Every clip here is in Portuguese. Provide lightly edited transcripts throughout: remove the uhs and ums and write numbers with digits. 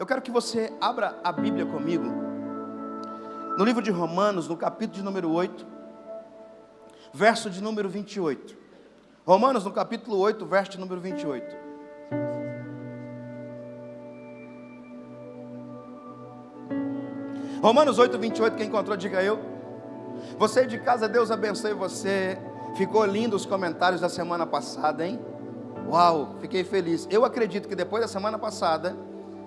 Eu quero que você abra a Bíblia comigo, no livro de Romanos, no capítulo de número 8, verso de número 28. Romanos, no capítulo 8, verso de número 28. Romanos 8, 28, quem encontrou, diga eu. Você de casa, Deus abençoe você. Ficou lindo os comentários da semana passada, hein? Uau, fiquei feliz. Eu acredito que depois da semana passada,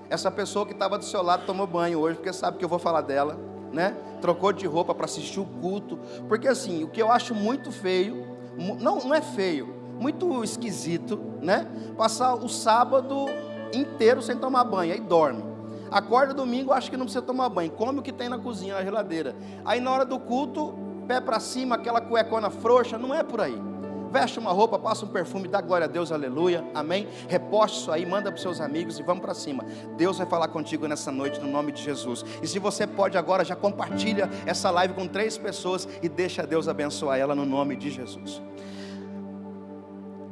essa pessoa que estava do seu lado tomou banho hoje, porque sabe que eu vou falar dela, né? Trocou de roupa para assistir o culto. Porque assim, o que eu acho muito feio, não é feio, muito esquisito, né? Passar o sábado inteiro sem tomar banho, aí dorme. Acorda domingo, acha que não precisa tomar banho, come o que tem na cozinha, na geladeira. Aí na hora do culto, pé para cima, aquela cuecona frouxa, não é por aí. Veste uma roupa, passa um perfume, dá glória a Deus, aleluia, amém. Reposte isso aí, manda para os seus amigos e vamos para cima. Deus vai falar contigo nessa noite, no nome de Jesus. E se você pode agora, já compartilha essa live com 3 pessoas e deixa Deus abençoar ela no nome de Jesus.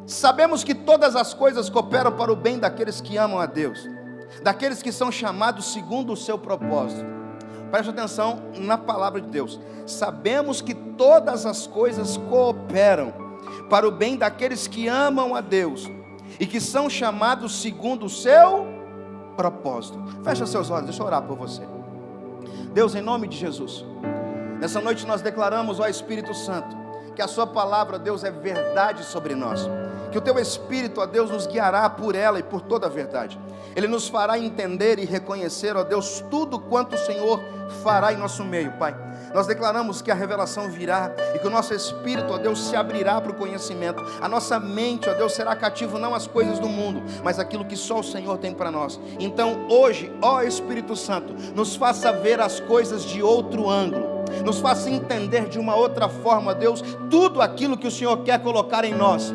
Sabemos que todas as coisas cooperam para o bem daqueles que amam a Deus, daqueles que são chamados segundo o seu propósito. Preste atenção na palavra de Deus. Sabemos que todas as coisas cooperam para o bem daqueles que amam a Deus e que são chamados segundo o seu propósito. Fecha seus olhos, deixa eu orar por você. Deus, em nome de Jesus, nessa noite nós declaramos, ó Espírito Santo, que a sua palavra, Deus, é verdade sobre nós, que o teu Espírito, ó Deus, nos guiará por ela e por toda a verdade. Ele nos fará entender e reconhecer, ó Deus, tudo quanto o Senhor fará em nosso meio, Pai. Nós declaramos que a revelação virá e que o nosso espírito, ó Deus, se abrirá para o conhecimento. A nossa mente, ó Deus, será cativo não às coisas do mundo, mas aquilo que só o Senhor tem para nós. Então hoje, ó Espírito Santo, nos faça ver as coisas de outro ângulo. Nos faça entender de uma outra forma, Deus, tudo aquilo que o Senhor quer colocar em nós.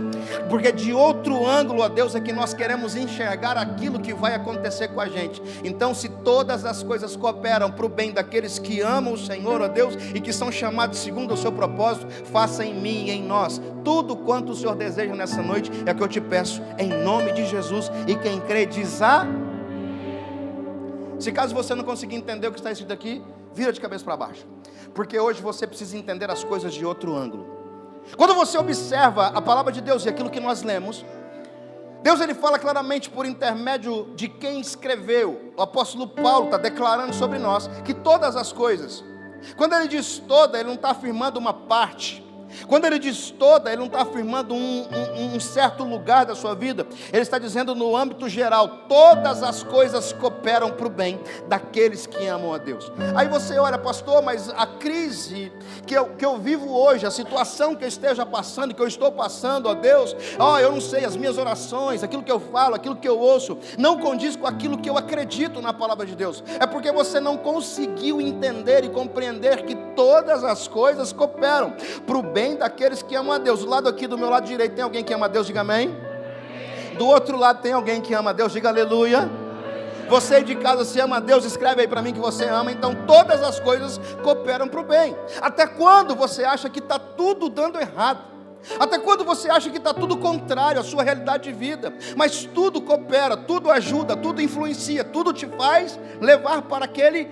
Porque de outro ângulo, ó Deus, é que nós queremos enxergar aquilo que vai acontecer com a gente. Então, se todas as coisas cooperam para o bem daqueles que amam o Senhor, ó Deus, e que são chamados segundo o seu propósito, faça em mim e em nós tudo quanto o Senhor deseja nessa noite. É o que eu te peço, em nome de Jesus. E quem crê diz Se caso você não conseguir entender o que está escrito aqui, vira de cabeça para baixo, porque hoje você precisa entender as coisas de outro ângulo. Quando você observa a palavra de Deus e aquilo que nós lemos, Deus ele fala claramente por intermédio de quem escreveu. O apóstolo Paulo está declarando sobre nós que todas as coisas, quando ele diz toda, ele não está afirmando uma parte. Quando ele diz toda, ele não está afirmando um certo lugar da sua vida. Ele está dizendo no âmbito geral, todas as coisas cooperam para o bem daqueles que amam a Deus. Aí você olha, pastor, mas a crise que eu vivo hoje, a situação que eu esteja passando, que eu estou passando, ó Deus, eu não sei, as minhas orações, aquilo que eu falo, aquilo que eu ouço, não condiz com aquilo que eu acredito na palavra de Deus. É porque você não conseguiu entender e compreender que todas as coisas cooperam para o bem daqueles que amam a Deus. Do lado aqui, do meu lado direito, tem alguém que ama a Deus, diga amém. Do outro lado tem alguém que ama a Deus, diga aleluia. Você de casa, se ama a Deus, escreve aí para mim que você ama. Então todas as coisas cooperam para o bem. Até quando você acha que está tudo dando errado? Até quando você acha que está tudo contrário à sua realidade de vida? Mas tudo coopera, tudo ajuda, tudo influencia, tudo te faz levar para aquele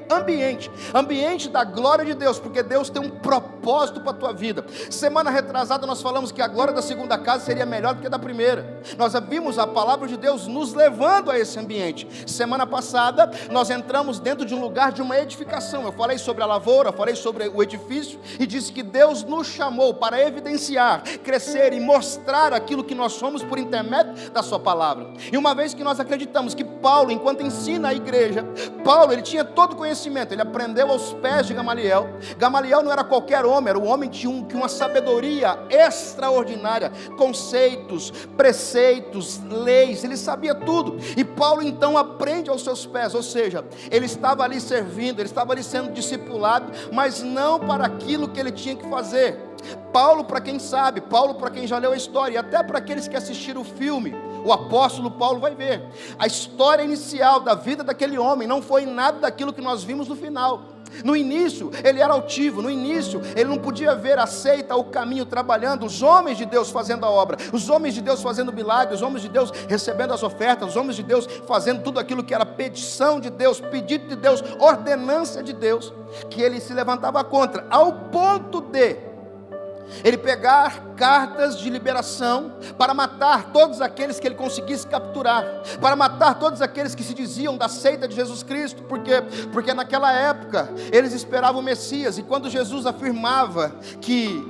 ambiente da glória de Deus, porque Deus tem um propósito para a tua vida. Semana retrasada nós falamos que a glória da segunda casa seria melhor do que a da primeira. Nós vimos a palavra de Deus nos levando a esse ambiente. Semana passada nós entramos dentro de um lugar de uma edificação. Eu falei sobre a lavoura, falei sobre o edifício e disse que Deus nos chamou para evidenciar, crescer e mostrar aquilo que nós somos por intermédio da sua palavra. E uma vez que nós acreditamos que Paulo, enquanto ensina a igreja, Paulo ele tinha todo o conhecimento, ele aprendeu aos pés de Gamaliel. Gamaliel não era qualquer homem, era um homem que tinha uma sabedoria extraordinária, conceitos, preceitos, leis, ele sabia tudo. E Paulo então aprende aos seus pés, ou seja, ele estava ali servindo, ele estava ali sendo discipulado, mas não para aquilo que ele tinha que fazer. Paulo, para quem sabe, Paulo, para quem já leu a história, e até para aqueles que assistiram o filme, o apóstolo Paulo vai ver, a história inicial da vida daquele homem não foi nada daquilo que nós vimos no final. No início ele era altivo, no início ele não podia ver a seita, o caminho trabalhando, os homens de Deus fazendo a obra, os homens de Deus fazendo milagres, os homens de Deus recebendo as ofertas, os homens de Deus fazendo tudo aquilo que era petição de Deus, pedido de Deus, ordenância de Deus, que ele se levantava contra, ao ponto de ele pegar cartas de liberação para matar todos aqueles que ele conseguisse capturar, para matar todos aqueles que se diziam da seita de Jesus Cristo, porque naquela época eles esperavam o Messias, e quando Jesus afirmava que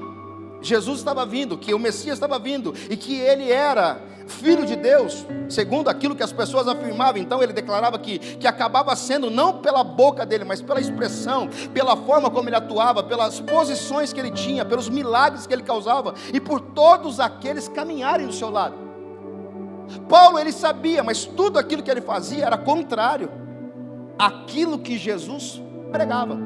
Jesus estava vindo, que o Messias estava vindo, e que ele era Filho de Deus, segundo aquilo que as pessoas afirmavam, então ele declarava que acabava sendo, não pela boca dele, mas pela expressão, pela forma como ele atuava, pelas posições que ele tinha, pelos milagres que ele causava, e por todos aqueles caminharem do seu lado. Paulo, ele sabia, mas tudo aquilo que ele fazia era contrário àquilo que Jesus pregava.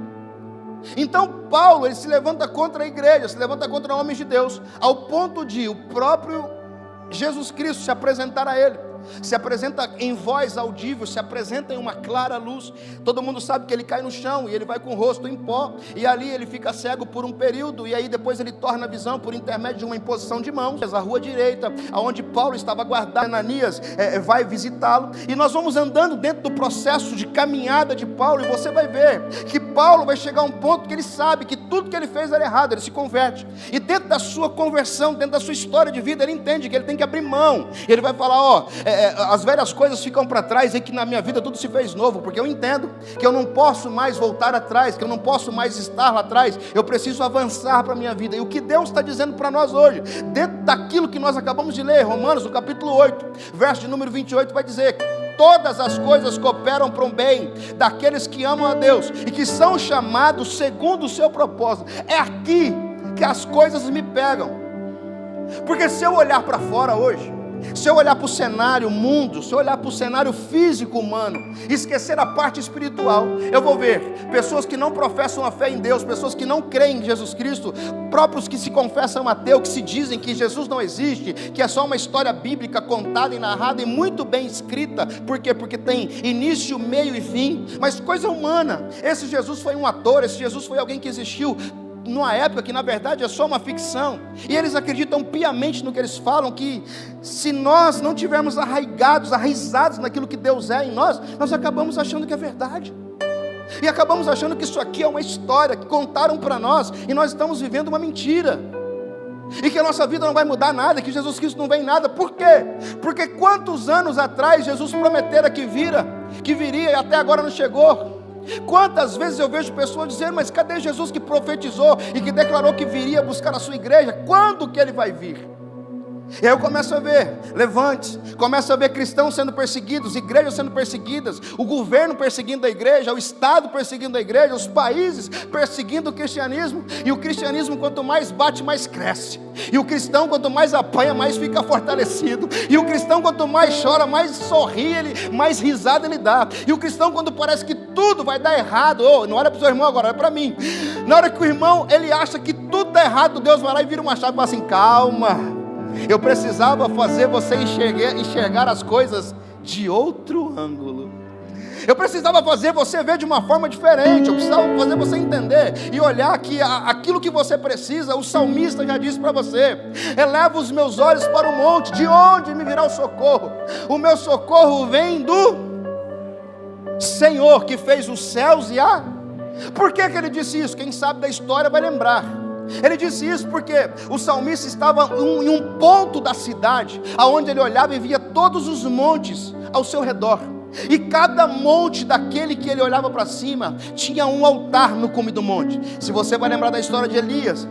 Então Paulo, ele se levanta contra a igreja, se levanta contra homens de Deus, ao ponto de o próprio Jesus Cristo se apresentar a ele, se apresenta em voz audível, se apresenta em uma clara luz. Todo mundo sabe que ele cai no chão e ele vai com o rosto em pó, e ali ele fica cego por um período, e aí depois ele torna a visão por intermédio de uma imposição de mãos. A rua direita, aonde Paulo estava guardado, Ananias vai visitá-lo, e nós vamos andando dentro do processo de caminhada de Paulo, e você vai ver que Paulo vai chegar a um ponto que ele sabe que tudo que ele fez era errado, ele se converte, e dentro da sua conversão, dentro da sua história de vida, ele entende que ele tem que abrir mão. Ele vai falar, as velhas coisas ficam para trás, e que na minha vida tudo se fez novo, porque eu entendo que eu não posso mais voltar atrás, que eu não posso mais estar lá atrás, eu preciso avançar para a minha vida. E o que Deus está dizendo para nós hoje, dentro daquilo que nós acabamos de ler, Romanos, no capítulo 8, verso de número 28, vai dizer: todas as coisas cooperam para o bem daqueles que amam a Deus e que são chamados segundo o seu propósito. É aqui que as coisas me pegam, porque se eu olhar para fora hoje, se eu olhar para o cenário mundo, se eu olhar para o cenário físico humano, esquecer a parte espiritual, eu vou ver pessoas que não professam a fé em Deus, pessoas que não creem em Jesus Cristo, próprios que se confessam ateu, que se dizem que Jesus não existe, que é só uma história bíblica contada e narrada e muito bem escrita. Por quê? Porque tem início, meio e fim, mas coisa humana. Esse Jesus foi um ator, esse Jesus foi alguém que existiu numa época que na verdade é só uma ficção, e eles acreditam piamente no que eles falam, que se nós não tivermos arraizados naquilo que Deus é em nós, nós acabamos achando que é verdade, e acabamos achando que isso aqui é uma história que contaram para nós, e nós estamos vivendo uma mentira, e que a nossa vida não vai mudar nada, que Jesus Cristo não vem em nada. Por quê? Porque quantos anos atrás Jesus prometera que viria, e até agora não chegou. Quantas vezes eu vejo pessoas dizendo: mas cadê Jesus que profetizou e que declarou que viria buscar a sua igreja? Quando que ele vai vir? E aí eu começo a ver levantes, começo a ver cristãos sendo perseguidos, igrejas sendo perseguidas, o governo perseguindo a igreja, o Estado perseguindo a igreja, os países perseguindo o cristianismo, e o cristianismo quanto mais bate, mais cresce, e o cristão quanto mais apanha, mais fica fortalecido, e o cristão quanto mais chora, mais sorri, mais risada ele dá, e o cristão quando parece que tudo vai dar errado, não olha para o seu irmão agora, olha para mim, na hora que o irmão ele acha que tudo está errado, Deus vai lá e vira uma chave e fala assim: calma, eu precisava fazer você enxergar as coisas de outro ângulo. Eu precisava fazer você ver de uma forma diferente. Eu precisava fazer você entender e olhar que aquilo que você precisa, o salmista já disse para você: eleva os meus olhos para o monte, de onde me virá o socorro? O meu socorro vem do Senhor que fez os céus e a... Por que ele disse isso? Quem sabe da história vai lembrar. Ele disse isso porque o salmista estava em um ponto da cidade, aonde ele olhava e via todos os montes ao seu redor, e cada monte daquele que ele olhava para cima, tinha um altar no cume do monte. Se você vai lembrar da história de Elias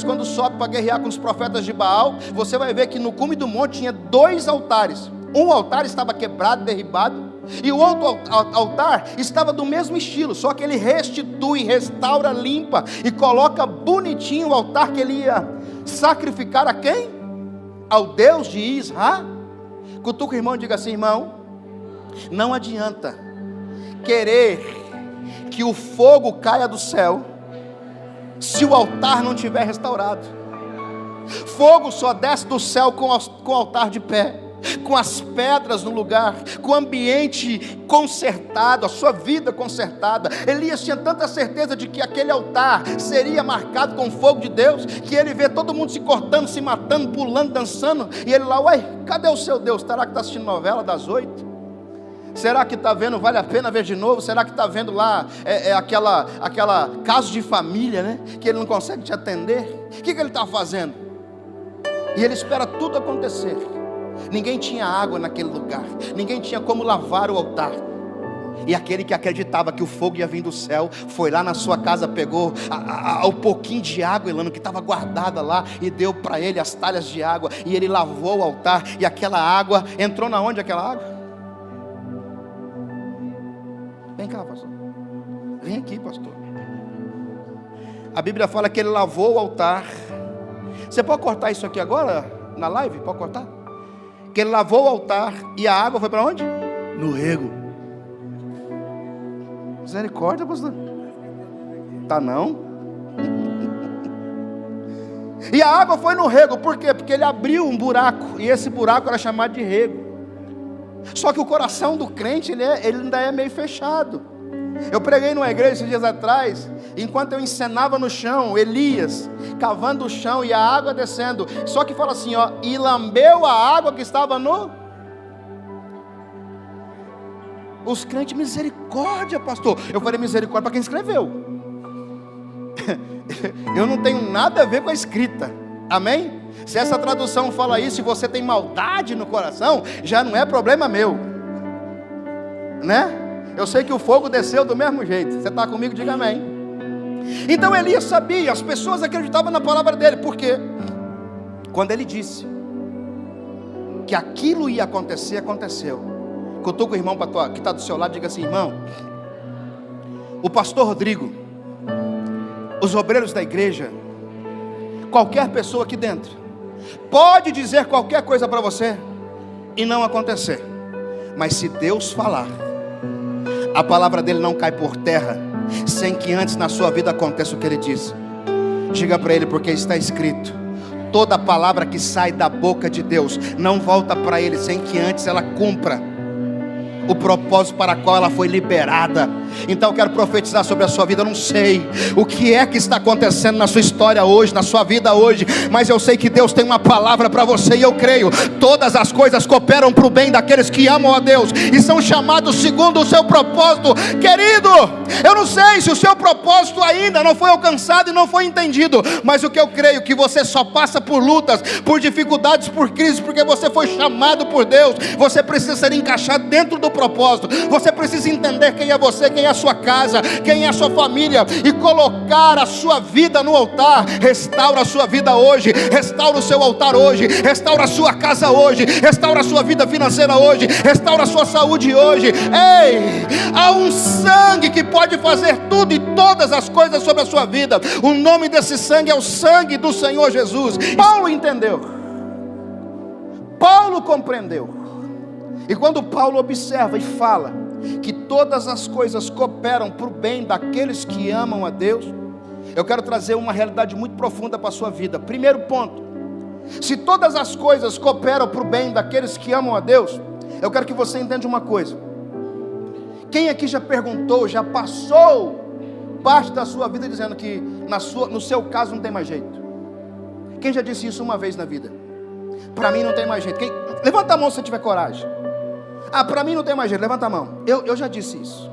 quando sobe para guerrear com os profetas de Baal, você vai ver que no cume do monte tinha 2 altares, um altar estava quebrado, derribado, e o outro altar estava do mesmo estilo, só que ele restitui, restaura, limpa e coloca bonitinho o altar que ele ia sacrificar a quem? Ao Deus de Israel. Cutuca o irmão e diga assim: irmão, não adianta querer que o fogo caia do céu se o altar não estiver restaurado. Fogo só desce do céu com o altar de pé. com as pedras no lugar, com o ambiente consertado, a sua vida consertada. Elias tinha tanta certeza de que aquele altar seria marcado com o fogo de Deus, que ele vê todo mundo se cortando, se matando, pulando, dançando, e ele lá, ué, cadê o seu Deus? Será que está assistindo novela das 8? Será que está vendo, vale a pena ver de novo? Será que está vendo lá aquela caso de família, né? Que ele não consegue te atender? O que ele está fazendo? E ele espera tudo acontecer. Ninguém tinha água naquele lugar, ninguém tinha como lavar o altar. E aquele que acreditava que o fogo ia vir do céu, foi lá na sua casa, pegou o pouquinho de água, Elano, que estava guardada lá, e deu para ele as talhas de água, e ele lavou o altar, e aquela água, entrou na onde aquela água? Vem cá, pastor. Vem aqui, pastor. A Bíblia fala que ele lavou o altar. Você pode cortar isso aqui agora, na live? Pode cortar? Que ele lavou o altar e a água foi para onde? No rego. Misericórdia, pastor. Tá não? E a água foi no rego, por quê? Porque ele abriu um buraco, e esse buraco era chamado de rego. Só que o coração do crente, ele ainda é meio fechado. Eu preguei numa igreja esses dias atrás, enquanto eu encenava no chão, Elias cavando o chão e a água descendo. Só que fala assim, ó, e lambeu a água que estava no... Os crentes, misericórdia, pastor. Eu falei misericórdia para quem escreveu. Eu não tenho nada a ver com a escrita. Amém? Se essa tradução fala isso e você tem maldade no coração, já não é problema meu, né? Eu sei que o fogo desceu do mesmo jeito. Você está comigo? Diga amém. Então Elias sabia, as pessoas acreditavam na palavra dele, porque quando ele disse que aquilo ia acontecer, aconteceu. Cutuca o irmão que está do seu lado, diga assim, irmão, o pastor Rodrigo, os obreiros da igreja, qualquer pessoa aqui dentro pode dizer qualquer coisa para você e não acontecer, mas se Deus falar, a palavra dele não cai por terra sem que antes na sua vida aconteça o que ele disse. Diga para ele, porque está escrito: toda palavra que sai da boca de Deus não volta para ele sem que antes ela cumpra o propósito para qual ela foi liberada. Então eu quero profetizar sobre a sua vida. Eu não sei o que é que está acontecendo na sua história hoje, na sua vida hoje, mas eu sei que Deus tem uma palavra para você, e eu creio, todas as coisas cooperam para o bem daqueles que amam a Deus e são chamados segundo o seu propósito. Querido, eu não sei se o seu propósito ainda não foi alcançado e não foi entendido, mas o que eu creio, que você só passa por lutas, por dificuldades, por crises, porque você foi chamado por Deus. Você precisa ser encaixado dentro do propósito. Você precisa entender quem é você, quem é a sua casa, quem é a sua família, e colocar a sua vida no altar. Restaura a sua vida hoje, restaura o seu altar hoje, restaura a sua casa hoje, restaura a sua vida financeira hoje, restaura a sua saúde hoje. Ei, há um sangue que pode fazer tudo e todas as coisas sobre a sua vida. O nome desse sangue é o sangue do Senhor Jesus. Paulo entendeu, Paulo compreendeu. E quando Paulo observa e fala que todas as coisas cooperam para o bem daqueles que amam a Deus, eu quero trazer uma realidade muito profunda para a sua vida. Primeiro ponto: se todas as coisas cooperam para o bem daqueles que amam a Deus, eu quero que você entenda uma coisa. Quem aqui já perguntou, já passou parte da sua vida dizendo que no seu caso não tem mais jeito? Quem já disse isso uma vez na vida? Para mim não tem mais jeito. Levanta a mão se você tiver coragem. Ah, para mim não tem mais jeito, levanta a mão. Eu já disse isso.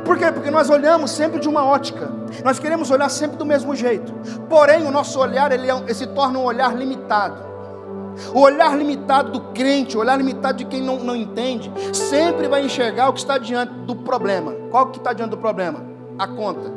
Por quê? Porque nós olhamos sempre de uma ótica. Nós queremos olhar sempre do mesmo jeito. Porém, o nosso olhar, ele se torna um olhar limitado. O olhar limitado do crente, o olhar limitado de quem não entende, sempre vai enxergar o que está diante do problema. Qual que está diante do problema? A conta.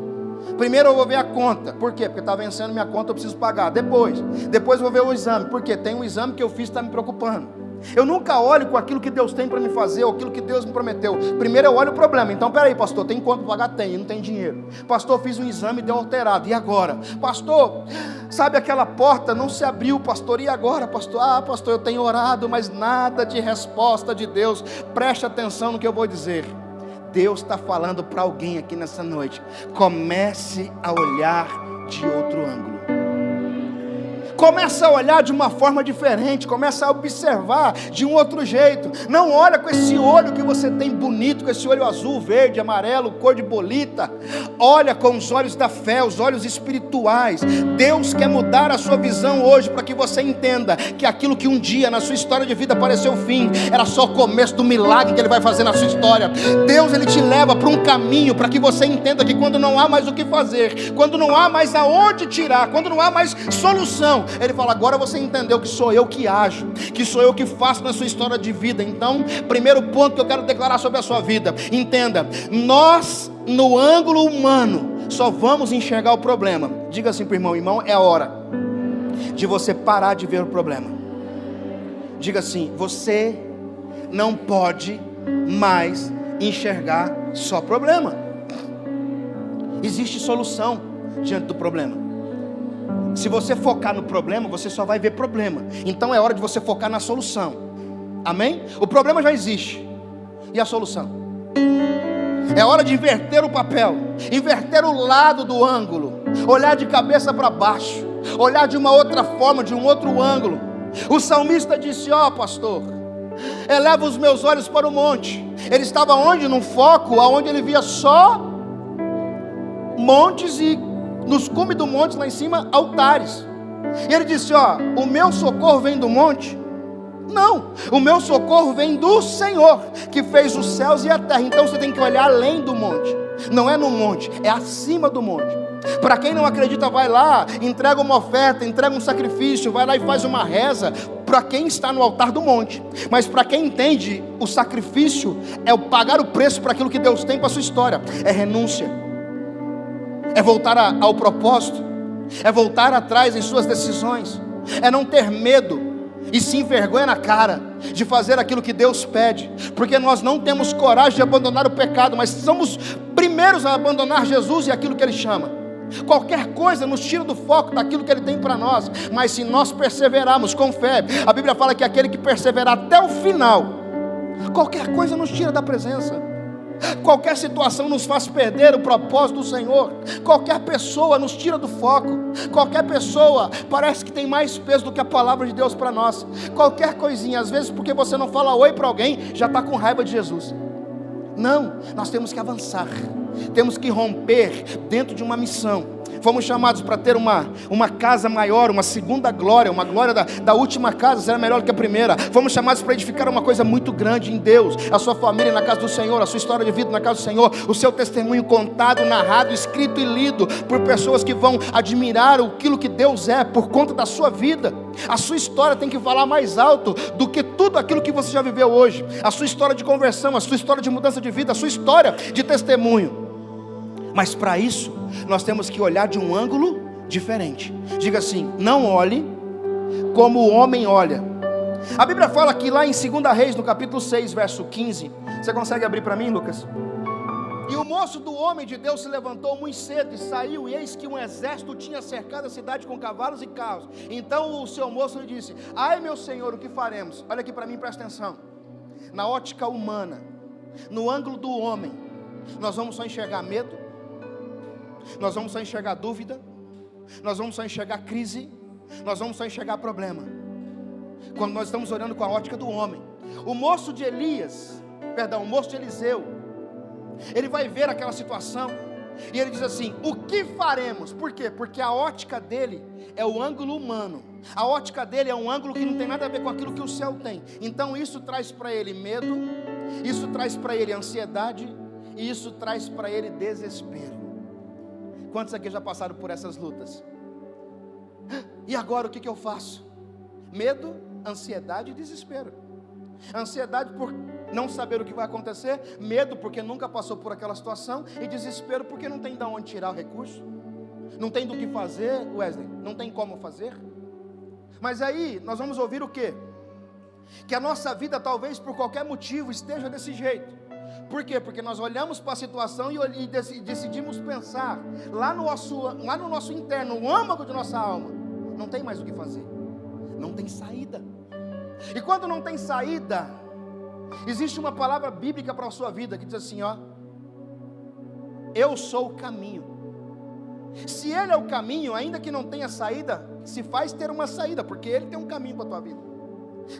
Primeiro eu vou ver a conta. Por quê? Porque está vencendo minha conta, eu preciso pagar. Depois eu vou ver o exame. Por quê? Tem um exame que eu fiz que está me preocupando. Eu nunca olho com aquilo que Deus tem para me fazer, ou aquilo que Deus me prometeu. Primeiro eu olho o problema. Então peraí, pastor, tem quanto para pagar? Tem, não tem dinheiro. Pastor, fiz um exame e deu alterado, e agora? Pastor, sabe aquela porta não se abriu, pastor, e agora, pastor? Ah, pastor, eu tenho orado, mas nada de resposta de Deus. Preste atenção no que eu vou dizer. Deus está falando para alguém aqui nessa noite: comece a olhar de outro ângulo. Começa a olhar de uma forma diferente, começa a observar de um outro jeito. Não olha com esse olho que você tem bonito, com esse olho azul, verde, amarelo, cor de bolita. Olha com os olhos da fé, os olhos espirituais. Deus quer mudar a sua visão hoje para que você entenda que aquilo que um dia na sua história de vida pareceu o fim, era só o começo do milagre que Ele vai fazer na sua história. Deus, Ele te leva para um caminho para que você entenda que quando não há mais o que fazer, quando não há mais aonde tirar, quando não há mais solução, Ele fala: agora você entendeu que sou eu que ajo, que sou eu que faço na sua história de vida. Então, primeiro ponto que eu quero declarar sobre a sua vida: entenda, nós no ângulo humano só vamos enxergar o problema. Diga assim para o irmão: irmão, é hora de você parar de ver o problema. Diga assim: você não pode mais enxergar só problema. Existe solução diante do problema. Se você focar no problema, você só vai ver problema. Então é hora de você focar na solução. Amém? O problema já existe. E a solução? É hora de inverter o papel, inverter o lado do ângulo, olhar de cabeça para baixo, olhar de uma outra forma, de um outro ângulo. O salmista disse: ó, pastor, eleva os meus olhos para o monte. Ele estava onde? Num foco aonde ele via só montes e nos cumes do monte lá em cima altares. E ele disse: ó, o meu socorro vem do monte? Não, o meu socorro vem do Senhor, que fez os céus e a terra. Então você tem que olhar além do monte. Não é no monte, é acima do monte. Para quem não acredita, vai lá, entrega uma oferta, entrega um sacrifício, vai lá e faz uma reza para quem está no altar do monte. Mas para quem entende, o sacrifício é o pagar o preço para aquilo que Deus tem para a sua história. É renúncia, é voltar ao propósito, é voltar atrás em suas decisões, é não ter medo e sim vergonha na cara de fazer aquilo que Deus pede, porque nós não temos coragem de abandonar o pecado, mas somos primeiros a abandonar Jesus e aquilo que Ele chama. Qualquer coisa nos tira do foco daquilo que Ele tem para nós, mas se nós perseverarmos com fé, a Bíblia fala que aquele que perseverar até o final, qualquer coisa nos tira da presença. Qualquer situação nos faz perder o propósito do Senhor. Qualquer pessoa nos tira do foco. Qualquer pessoa parece que tem mais peso do que a palavra de Deus para nós. Qualquer coisinha, às vezes porque você não fala oi para alguém, já está com raiva de Jesus. Não, nós temos que avançar. Temos que romper dentro de uma missão. Fomos chamados para ter uma casa maior, uma segunda glória. Uma glória da última casa será melhor que a primeira. Fomos chamados para edificar uma coisa muito grande em Deus. A sua família na casa do Senhor, a sua história de vida na casa do Senhor, o seu testemunho contado, narrado, escrito e lido por pessoas que vão admirar aquilo que Deus é por conta da sua vida. A sua história tem que falar mais alto do que tudo aquilo que você já viveu hoje. A sua história de conversão, a sua história de mudança de vida, a sua história de testemunho. Mas para isso, nós temos que olhar de um ângulo diferente. Diga assim: não olhe como o homem olha. A Bíblia fala aqui lá em 2 Reis, no capítulo 6, verso 15. Você consegue abrir para mim, Lucas? E o moço do homem de Deus se levantou muito cedo e saiu, e eis que um exército tinha cercado a cidade com cavalos e carros. Então o seu moço lhe disse: ai, meu senhor, o que faremos? Olha aqui para mim, presta atenção. Na ótica humana, no ângulo do homem, nós vamos só enxergar medo, nós vamos só enxergar dúvida, nós vamos só enxergar crise, nós vamos só enxergar problema. Quando nós estamos olhando com a ótica do homem, o moço de Eliseu, ele vai ver aquela situação e ele diz assim: o que faremos? Por quê? Porque a ótica dele é o ângulo humano. A ótica dele é um ângulo que não tem nada a ver com aquilo que o céu tem. Então isso traz para ele medo, isso traz para ele ansiedade, e isso traz para ele desespero. Quantos aqui já passaram por essas lutas? E agora o que eu faço? Medo, ansiedade e desespero. Ansiedade por não saber o que vai acontecer, medo porque nunca passou por aquela situação, e desespero porque não tem de onde tirar o recurso, não tem do que fazer. Wesley, não tem como fazer. Mas aí nós vamos ouvir o quê? Que a nossa vida talvez por qualquer motivo esteja desse jeito. Por quê? Porque nós olhamos para a situação e decidimos pensar lá no nosso interno, no âmago de nossa alma, não tem mais o que fazer, não tem saída. E quando não tem saída, existe uma palavra bíblica para a sua vida que diz assim: ó, eu sou o caminho. Se Ele é o caminho, ainda que não tenha saída, se faz ter uma saída, porque Ele tem um caminho para a tua vida.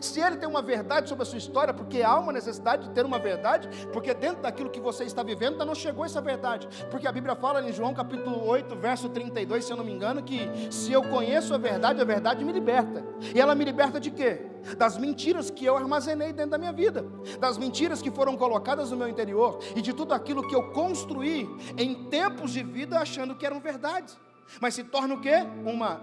Se Ele tem uma verdade sobre a sua história, porque há uma necessidade de ter uma verdade, porque dentro daquilo que você está vivendo ainda não chegou essa verdade, porque a Bíblia fala em João capítulo 8, verso 32, se eu não me engano, que se eu conheço a verdade me liberta. E ela me liberta de quê? Das mentiras que eu armazenei dentro da minha vida, das mentiras que foram colocadas no meu interior, e de tudo aquilo que eu construí em tempos de vida achando que eram verdades, mas se torna o quê? Uma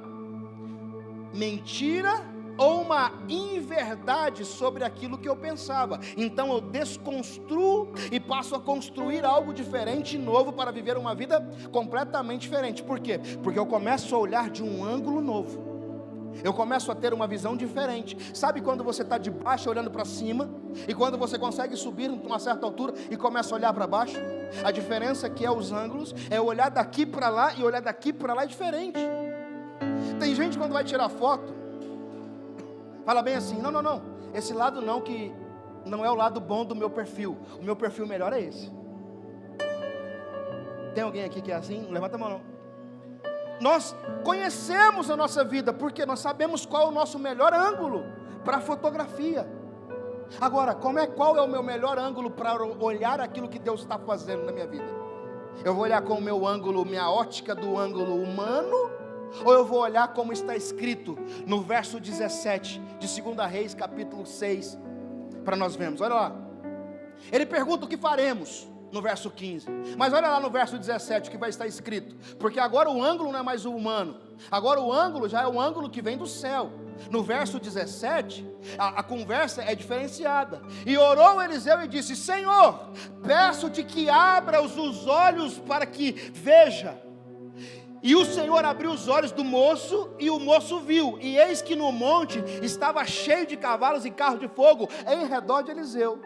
mentira ou uma inverdade sobre aquilo que eu pensava. Então eu desconstruo e passo a construir algo diferente e novo para viver uma vida completamente diferente. Por quê? Porque eu começo a olhar de um ângulo novo, eu começo a ter uma visão diferente. Sabe quando você está de baixo olhando para cima, e quando você consegue subir a uma certa altura e começa a olhar para baixo? A diferença que é os ângulos, é olhar daqui para lá, e olhar daqui para lá é diferente. Tem gente quando vai tirar foto, fala bem assim, não, esse lado não, que não é o lado bom do meu perfil, o meu perfil melhor é esse. Tem alguém aqui que é assim? Não levanta a mão não. Nós conhecemos a nossa vida, porque nós sabemos qual é o nosso melhor ângulo para a fotografia. Agora, qual é o meu melhor ângulo para olhar aquilo que Deus está fazendo na minha vida? Eu vou olhar com o meu ângulo, minha ótica do ângulo humano, ou eu vou olhar como está escrito no verso 17 de 2 Reis capítulo 6, para nós vermos. Olha lá, ele pergunta o que faremos no verso 15, mas olha lá no verso 17 o que vai estar escrito, porque agora o ângulo não é mais o humano, agora o ângulo já é o ângulo que vem do céu. No verso 17, a conversa é diferenciada. E orou Eliseu e disse: Senhor, peço-te que abras os olhos para que veja. E o Senhor abriu os olhos do moço, e o moço viu, e eis que no monte estava cheio de cavalos e carros de fogo em redor de Eliseu.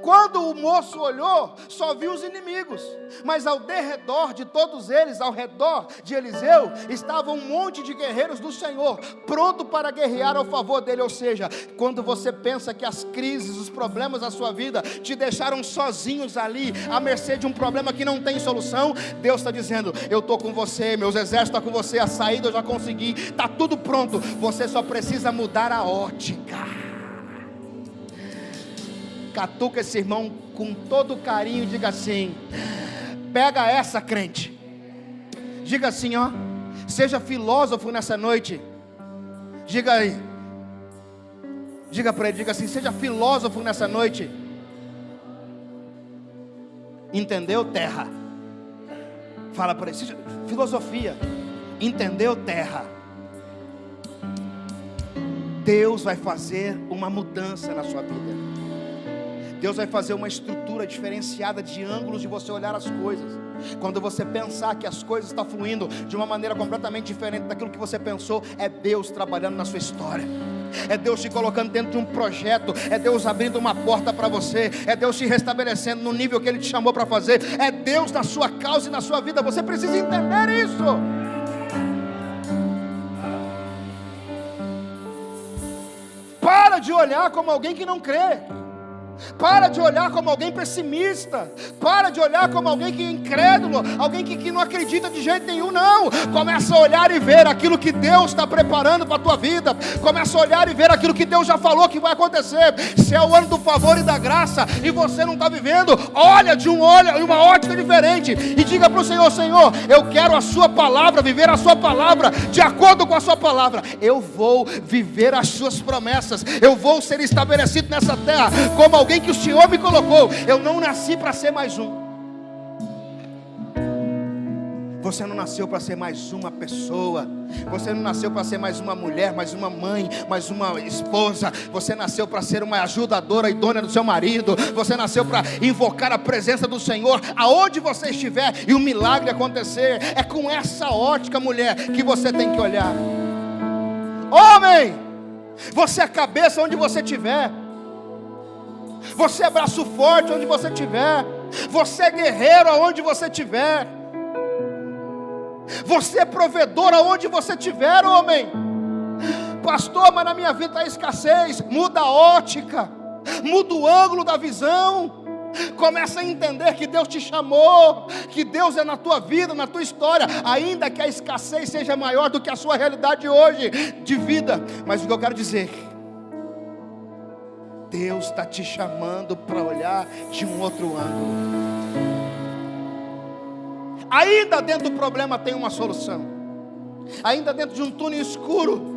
Quando o moço olhou, só viu os inimigos, mas ao derredor de todos eles, ao redor de Eliseu, estava um monte de guerreiros do Senhor, pronto para guerrear ao favor dele. Ou seja, quando você pensa que as crises, os problemas da sua vida te deixaram sozinhos ali, à mercê de um problema que não tem solução, Deus está dizendo: eu estou com você, meus exércitos estão com você, a saída eu já consegui, está tudo pronto, você só precisa mudar a ótica. Catuca esse irmão com todo carinho e diga assim: pega essa, crente. Diga assim, ó, seja filósofo nessa noite. Diga aí, diga para ele, diga assim: seja filósofo nessa noite. Entendeu, terra? Fala para ele, seja filosofia. Entendeu, terra? Deus vai fazer uma mudança na sua vida. Deus vai fazer uma estrutura diferenciada de ângulos de você olhar as coisas. Quando você pensar que as coisas estão fluindo de uma maneira completamente diferente daquilo que você pensou, é Deus trabalhando na sua história. É Deus te colocando dentro de um projeto, é Deus abrindo uma porta para você, é Deus te restabelecendo no nível que Ele te chamou para fazer, é Deus na sua causa e na sua vida. Você precisa entender isso. Para de olhar como alguém que não crê. Para de olhar como alguém pessimista. Para de olhar como alguém que é incrédulo, alguém que não acredita de jeito nenhum. Não, começa a olhar e ver aquilo que Deus está preparando para a tua vida. Começa a olhar e ver aquilo que Deus já falou que vai acontecer. Se é o ano do favor e da graça e você não está vivendo, olha de uma ótica diferente e diga para o Senhor: Senhor, eu quero a sua palavra, viver a sua palavra, de acordo com a sua palavra. Eu vou viver as suas promessas, eu vou ser estabelecido nessa terra como alguém que o Senhor me colocou. Eu não nasci para ser mais um. Você não nasceu para ser mais uma pessoa. Você não nasceu para ser mais uma mulher, mais uma mãe, mais uma esposa. Você nasceu para ser uma ajudadora idônea do seu marido. Você nasceu para invocar a presença do Senhor aonde você estiver e o milagre acontecer. É com essa ótica, mulher, que você tem que olhar. Homem, você é cabeça onde você estiver. Você é braço forte onde você estiver. Você é guerreiro aonde você estiver. Você é provedor aonde você estiver, homem. Pastor, mas na minha vida está escassez. Muda a ótica, muda o ângulo da visão. Começa a entender que Deus te chamou, que Deus é na tua vida, na tua história, ainda que a escassez seja maior do que a sua realidade hoje de vida. Mas o que eu quero dizer, Deus está te chamando para olhar de um outro ângulo. Ainda dentro do problema tem uma solução. Ainda dentro de um túnel escuro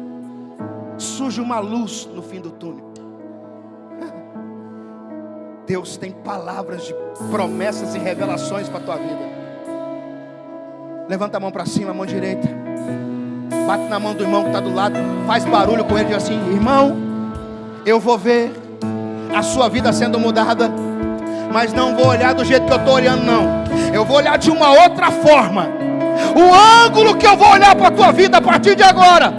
surge uma luz no fim do túnel. Deus tem palavras de promessas e revelações para a tua vida. Levanta a mão para cima, a mão direita. Bate na mão do irmão que está do lado. Faz barulho com ele, diz assim: irmão, eu vou ver a sua vida sendo mudada, mas não vou olhar do jeito que eu estou olhando, não. Eu vou olhar de uma outra forma. O ângulo que eu vou olhar para a tua vida a partir de agora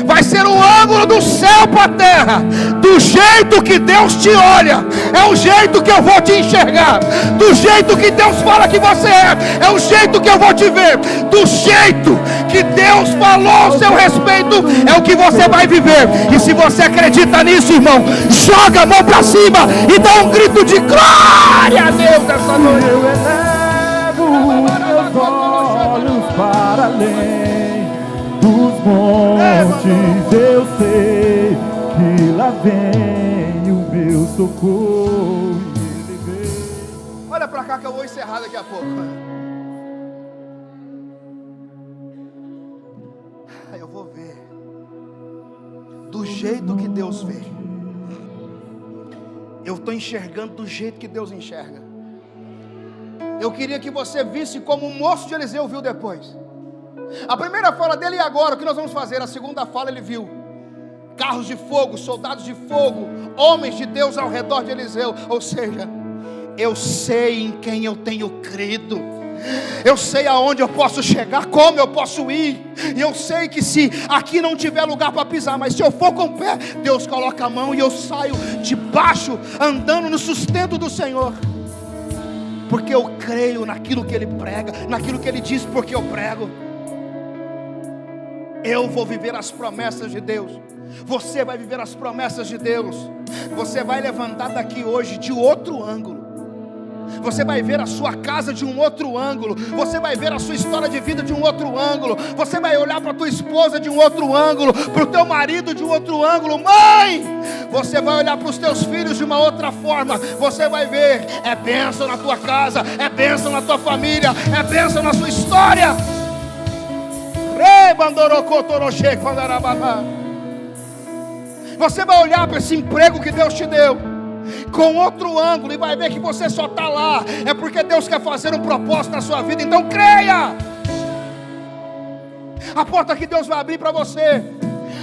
vai ser um ângulo do céu para a terra. Do jeito que Deus te olha, é o jeito que eu vou te enxergar. Do jeito que Deus fala que você é o jeito que eu vou te ver. Do jeito que Deus falou ao seu respeito, é o que você vai viver. E se você acredita nisso, irmão, joga a mão para cima e dá um grito de glória a Deus essa noite. Eu elevo os meus olhos para além dos montes, eu sei que lá vem o meu socorro. Ele vem. Olha para cá que eu vou encerrar daqui a pouco. Eu vou ver do jeito que Deus vê. Eu estou enxergando do jeito que Deus enxerga. Eu queria que você visse como o moço de Eliseu viu depois. A primeira fala dele: e agora, o que nós vamos fazer? A segunda fala ele viu carros de fogo, soldados de fogo, homens de Deus ao redor de Eliseu. Ou seja, eu sei em quem eu tenho crido. Eu sei aonde eu posso chegar, como eu posso ir. E eu sei que se aqui não tiver lugar para pisar, mas se eu for com o pé, Deus coloca a mão e eu saio de baixo, andando no sustento do Senhor. Porque eu creio naquilo que Ele prega, naquilo que Ele diz, porque eu prego. Eu vou viver as promessas de Deus. Você vai viver as promessas de Deus. Você vai levantar daqui hoje de outro ângulo. Você vai ver a sua casa de um outro ângulo. Você vai ver a sua história de vida de um outro ângulo. Você vai olhar para a tua esposa de um outro ângulo, para o teu marido de um outro ângulo. Mãe, você vai olhar para os teus filhos de uma outra forma. Você vai ver, é bênção na tua casa, é bênção na tua família, é bênção na sua história. Você vai olhar para esse emprego que Deus te deu com outro ângulo e vai ver que você só está lá é porque Deus quer fazer um propósito na sua vida. Então creia. A porta que Deus vai abrir para você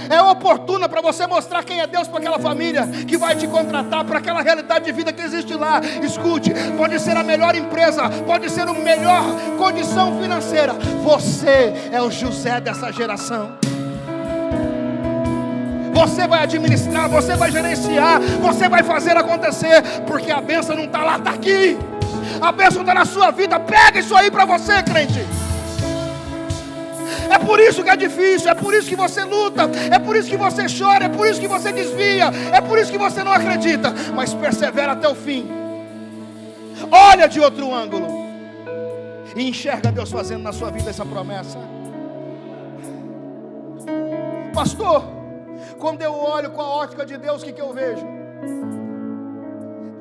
é oportuna para você mostrar quem é Deus para aquela família que vai te contratar, para aquela realidade de vida que existe lá. Escute, pode ser a melhor empresa, pode ser a melhor condição financeira. Você é o José dessa geração. Você vai administrar, você vai gerenciar, você vai fazer acontecer, porque a bênção não está lá, está aqui. A bênção está na sua vida. Pega isso aí para você, crente. É por isso que é difícil, é por isso que você luta, é por isso que você chora, é por isso que você desvia, é por isso que você não acredita, mas persevera até o fim. Olha de outro ângulo e enxerga Deus fazendo na sua vida essa promessa. Pastor, quando eu olho com a ótica de Deus, o que eu vejo?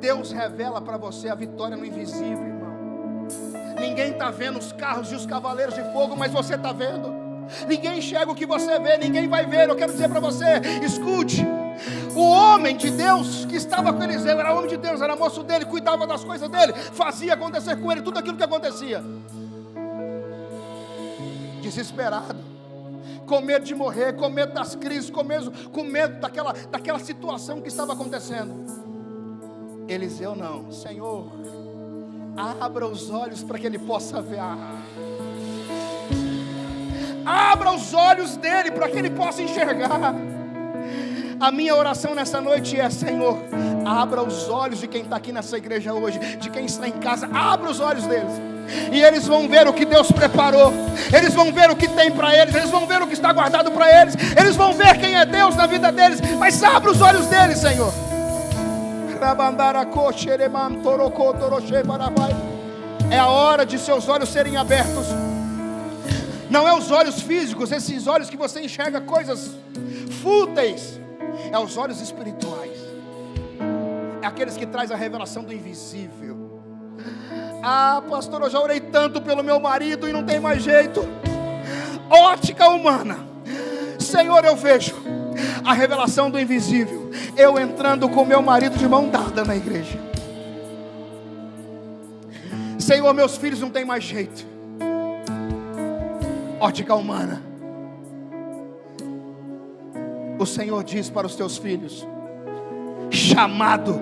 Deus revela para você a vitória no invisível, irmão. Ninguém está vendo os carros e os cavaleiros de fogo, mas você está vendo. Ninguém enxerga o que você vê, ninguém vai ver. Eu quero dizer para você, escute. O homem de Deus que estava com Eliseu era homem de Deus, era moço dele, cuidava das coisas dele, fazia acontecer com ele tudo aquilo que acontecia. Desesperado, com medo de morrer, com medo das crises, com medo daquela situação que estava acontecendo. Eliseu não. Senhor, abra os olhos para que ele possa ver. Abra os olhos dele para que ele possa enxergar. A minha oração nessa noite é: Senhor, abra os olhos de quem está aqui nessa igreja hoje, de quem está em casa. Abra os olhos deles, e eles vão ver o que Deus preparou. Eles vão ver o que tem para eles. Eles vão ver o que está guardado para eles. Eles vão ver quem é Deus na vida deles. Mas abra os olhos deles, Senhor. É a hora de seus olhos serem abertos. Não é os olhos físicos, esses olhos que você enxerga coisas fúteis. É os olhos espirituais. É aqueles que traz a revelação do invisível. Ah, pastor, eu já orei tanto pelo meu marido e não tem mais jeito. Ótica humana. Senhor, eu vejo a revelação do invisível. Eu entrando com meu marido de mão dada na igreja. Senhor, meus filhos não tem mais jeito. Ótica humana. O Senhor diz para os teus filhos: chamado,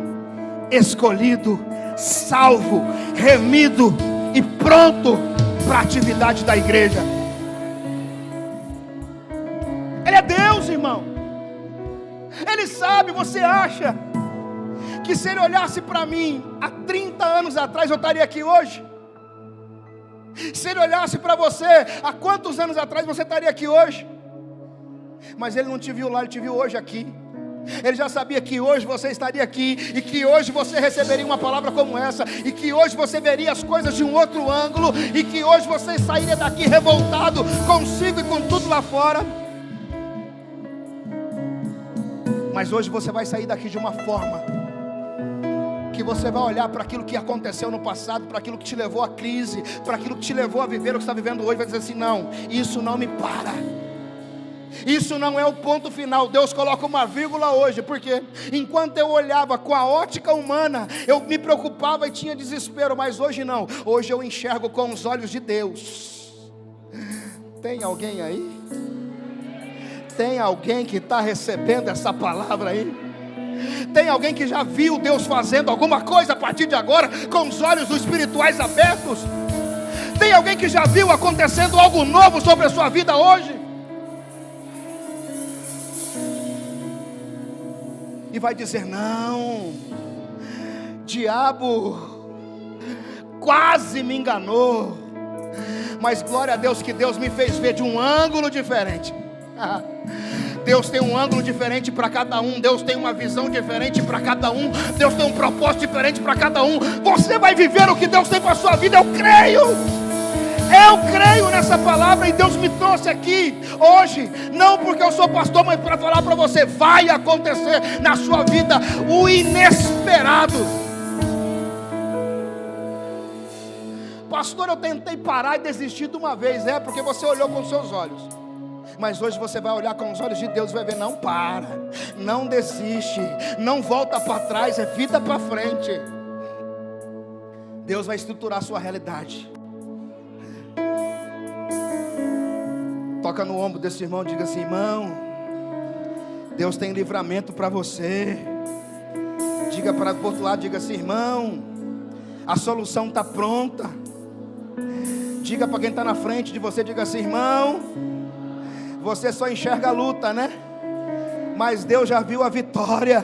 escolhido, salvo, remido e pronto para a atividade da igreja. Ele é Deus, irmão. Ele sabe. Você acha que se Ele olhasse para mim há 30 anos atrás, eu estaria aqui hoje? Se Ele olhasse para você há quantos anos atrás, você estaria aqui hoje? Mas Ele não te viu lá, Ele te viu hoje aqui. Ele já sabia que hoje você estaria aqui, e que hoje você receberia uma palavra como essa, e que hoje você veria as coisas de um outro ângulo, e que hoje você sairia daqui revoltado consigo e com tudo lá fora. Mas hoje você vai sair daqui de uma forma que você vai olhar para aquilo que aconteceu no passado, para aquilo que te levou à crise, para aquilo que te levou a viver o que você está vivendo hoje, vai dizer assim: não, isso não me para. Isso não é o ponto final. Deus coloca uma vírgula hoje, porque enquanto eu olhava com a ótica humana, eu me preocupava e tinha desespero, mas hoje não. Hoje eu enxergo com os olhos de Deus. Tem alguém aí? Tem alguém que está recebendo essa palavra aí? Tem alguém que já viu Deus fazendo alguma coisa a partir de agora, com os olhos espirituais abertos? Tem alguém que já viu acontecendo algo novo sobre a sua vida hoje? E vai dizer: não, diabo quase me enganou, mas glória a Deus que Deus me fez ver de um ângulo diferente. Deus tem um ângulo diferente para cada um. Deus tem uma visão diferente para cada um. Deus tem um propósito diferente para cada um. Você vai viver o que Deus tem para a sua vida. Eu creio nessa palavra, e Deus me trouxe aqui hoje, não porque eu sou pastor, mas para falar para você: vai acontecer na sua vida o inesperado. Pastor, eu tentei parar e desistir de uma vez. É porque você olhou com seus olhos, mas hoje você vai olhar com os olhos de Deus e vai ver: não para, não desiste, não volta para trás, é vida para frente. Deus vai estruturar a sua realidade. Toca no ombro desse irmão, diga assim: irmão, Deus tem livramento para você. Diga para o outro lado, diga assim: irmão, a solução está pronta. Diga para quem está na frente de você, diga assim: irmão, você só enxerga a luta, né? Mas Deus já viu a vitória.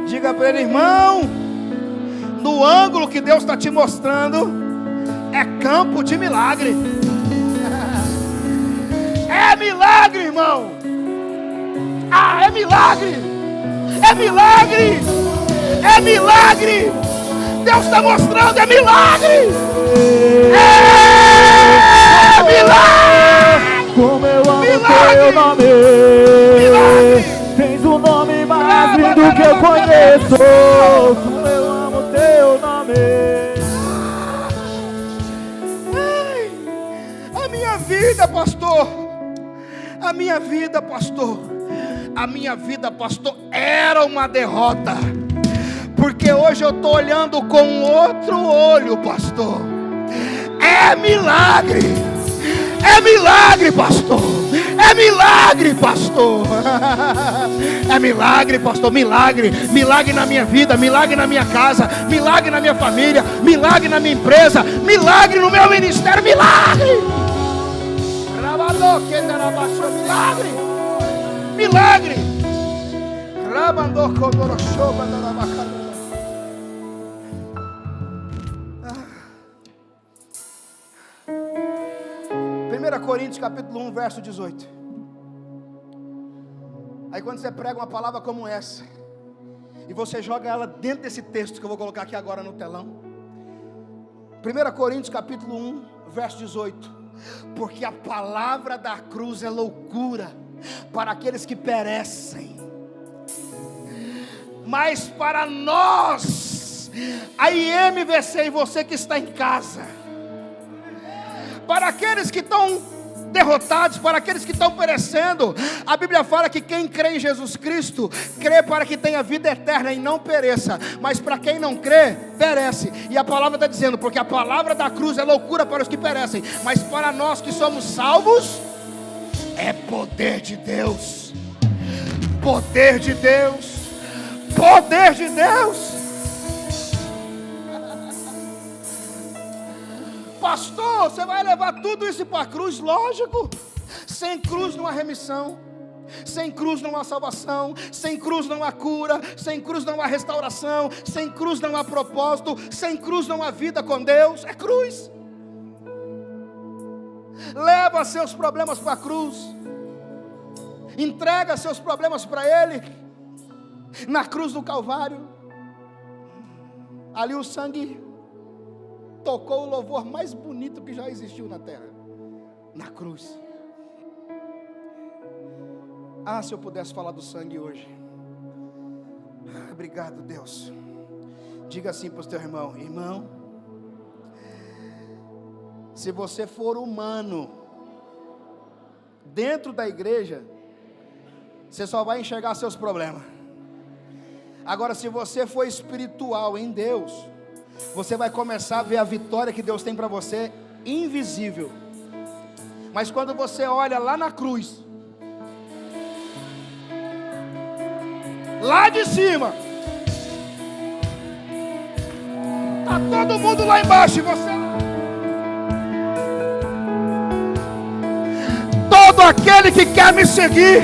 Diga para ele: irmão, no ângulo que Deus está te mostrando, é campo de milagre. É milagre, irmão. Ah, é milagre. É milagre. É milagre. Deus está mostrando, é milagre. É milagre. Como eu amo milagre. teu nome. Milagre. Tens um nome mais lindo que eu conheço. Como eu amo teu nome. A minha vida, pastor. A minha vida, pastor. A minha vida, pastor, era uma derrota. Porque hoje eu estou olhando com outro olho, pastor. É milagre. É milagre, pastor. É milagre, pastor. É milagre, pastor. Milagre. Milagre na minha vida. Milagre na minha casa. Milagre na minha família. Milagre na minha empresa. Milagre no meu ministério. Milagre. Milagre. Milagre. Rabandou Kodorosho, Bandarabacana. 1 Coríntios capítulo 1, verso 18. Aí quando você prega uma palavra como essa, e você joga ela dentro desse texto que eu vou colocar aqui agora no telão. 1 Coríntios capítulo 1, verso 18. Porque a palavra da cruz é loucura para aqueles que perecem, mas para nós, a IMVC e você que está em casa, para aqueles que estão derrotados, para aqueles que estão perecendo, a Bíblia fala que quem crê em Jesus Cristo, crê para que tenha vida eterna e não pereça, mas para quem não crê, perece. E a palavra está dizendo, porque a palavra da cruz é loucura para os que perecem, mas para nós que somos salvos, é poder de Deus, poder de Deus, poder de Deus. Pastor, você vai levar tudo isso para a cruz? Lógico. Sem cruz não há remissão, sem cruz não há salvação, sem cruz não há cura, sem cruz não há restauração, sem cruz não há propósito, sem cruz não há vida com Deus. É cruz. Leva seus problemas para a cruz, entrega seus problemas para Ele, na cruz do Calvário. Ali o sangue tocou o louvor mais bonito que já existiu na terra, na cruz. Ah, se eu pudesse falar do sangue hoje. Obrigado, Deus. Diga assim para o teu irmão: irmão, se você for humano dentro da igreja, você só vai enxergar seus problemas. Agora, se você for espiritual em Deus, você vai começar a ver a vitória que Deus tem para você, invisível. Mas quando você olha lá na cruz, lá de cima, está todo mundo lá embaixo e você... Todo aquele que quer me seguir,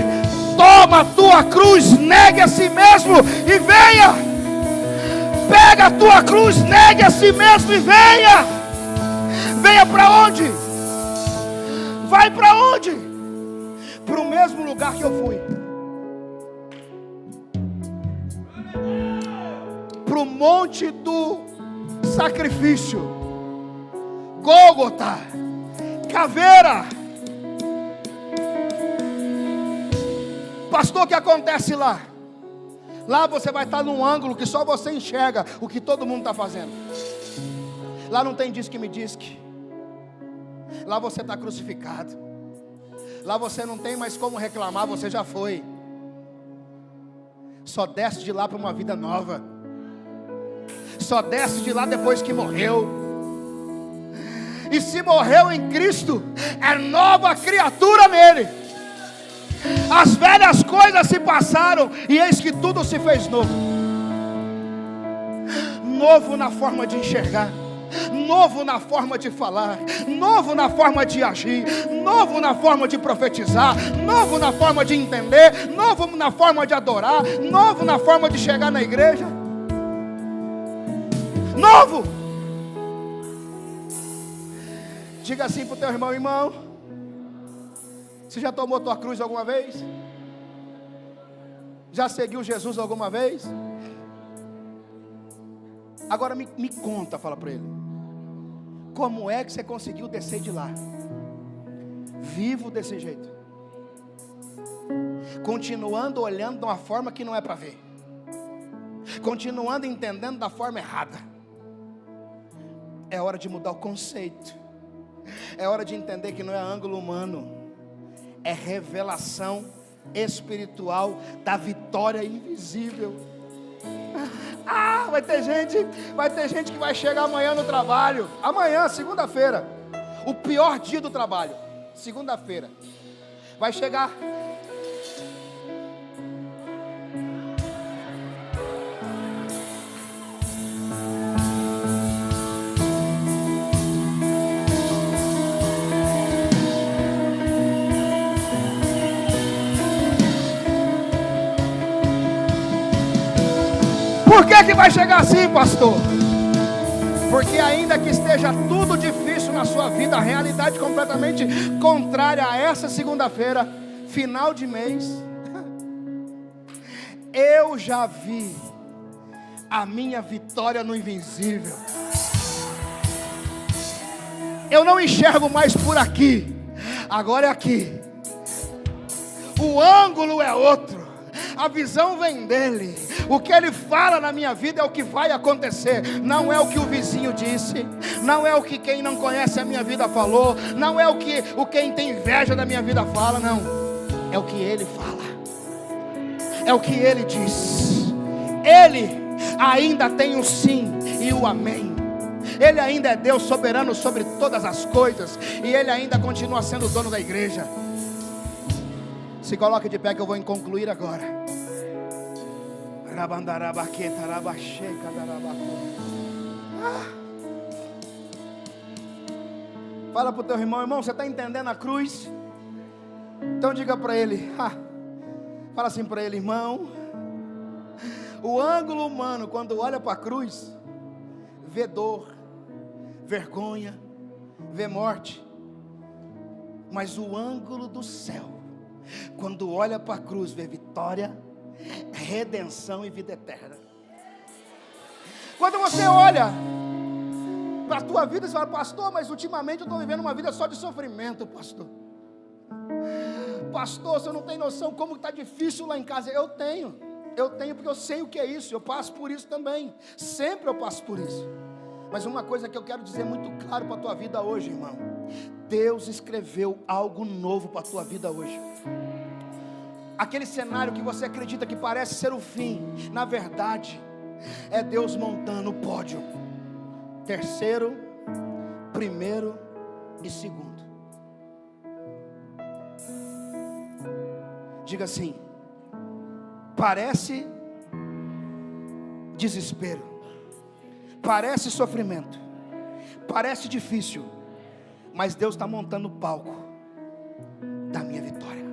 toma a tua cruz, negue a si mesmo e venha. Pega a tua cruz, negue a si mesmo e venha. Venha para onde? Vai para onde? Para o mesmo lugar que eu fui. Para o monte do sacrifício, Gólgota, caveira. Pastor, o que acontece lá? Lá você vai estar num ângulo que só você enxerga o que todo mundo está fazendo. Lá não tem diz que me disque. Lá você está crucificado. Lá você não tem mais como reclamar, você já foi. Só desce de lá para uma vida nova. Só desce de lá depois que morreu. E se morreu em Cristo, é nova criatura nele. As velhas coisas se passaram e eis que tudo se fez novo. Novo na forma de enxergar, novo na forma de falar, novo na forma de agir, novo na forma de profetizar, novo na forma de entender, novo na forma de adorar, novo na forma de chegar na igreja. Novo. Diga assim para o teu irmão: irmão, você já tomou tua cruz alguma vez? Já seguiu Jesus alguma vez? Agora me conta, fala para ele. Como é que você conseguiu descer de lá? Vivo desse jeito. Continuando olhando de uma forma que não é para ver. Continuando entendendo da forma errada. É hora de mudar o conceito. É hora de entender que não é ângulo humano. É revelação espiritual da vitória invisível. Vai ter gente que vai chegar amanhã no trabalho. Amanhã, segunda-feira, o pior dia do trabalho, segunda-feira, vai chegar. Por que vai chegar assim, pastor? Porque ainda que esteja tudo difícil na sua vida, a realidade completamente contrária a essa segunda-feira, final de mês, eu já vi a minha vitória no invisível. Eu não enxergo mais por aqui, agora é aqui. O ângulo é outro, a visão vem dele. O que ele fala na minha vida é o que vai acontecer. Não é o que o vizinho disse, não é o que quem não conhece a minha vida falou, não é o que quem tem inveja da minha vida fala, não. É o que ele fala, é o que ele diz. Ele ainda tem o sim e o amém. Ele ainda é Deus soberano sobre todas as coisas, e ele ainda continua sendo o dono da igreja. Se coloque de pé que eu vou concluir agora. Fala para o teu irmão: irmão, você está entendendo a cruz? Então diga para ele, fala assim para ele: irmão, o ângulo humano quando olha para a cruz vê dor, vergonha, vê morte. Mas o ângulo do céu, quando olha para a cruz, vê vitória, redenção e vida eterna. Quando você olha para a tua vida, você fala: pastor, mas ultimamente eu estou vivendo uma vida só de sofrimento, pastor. Pastor, você não tem noção como está difícil lá em casa. Eu tenho porque eu sei o que é isso, eu passo por isso também, sempre eu passo por isso. Mas uma coisa que eu quero dizer muito claro para a tua vida hoje, irmão: Deus escreveu algo novo para a tua vida hoje. Aquele cenário que você acredita que parece ser o fim, na verdade é Deus montando o pódio, terceiro, primeiro e segundo. Diga assim: parece desespero, parece sofrimento, parece difícil, mas Deus está montando o palco da minha vitória.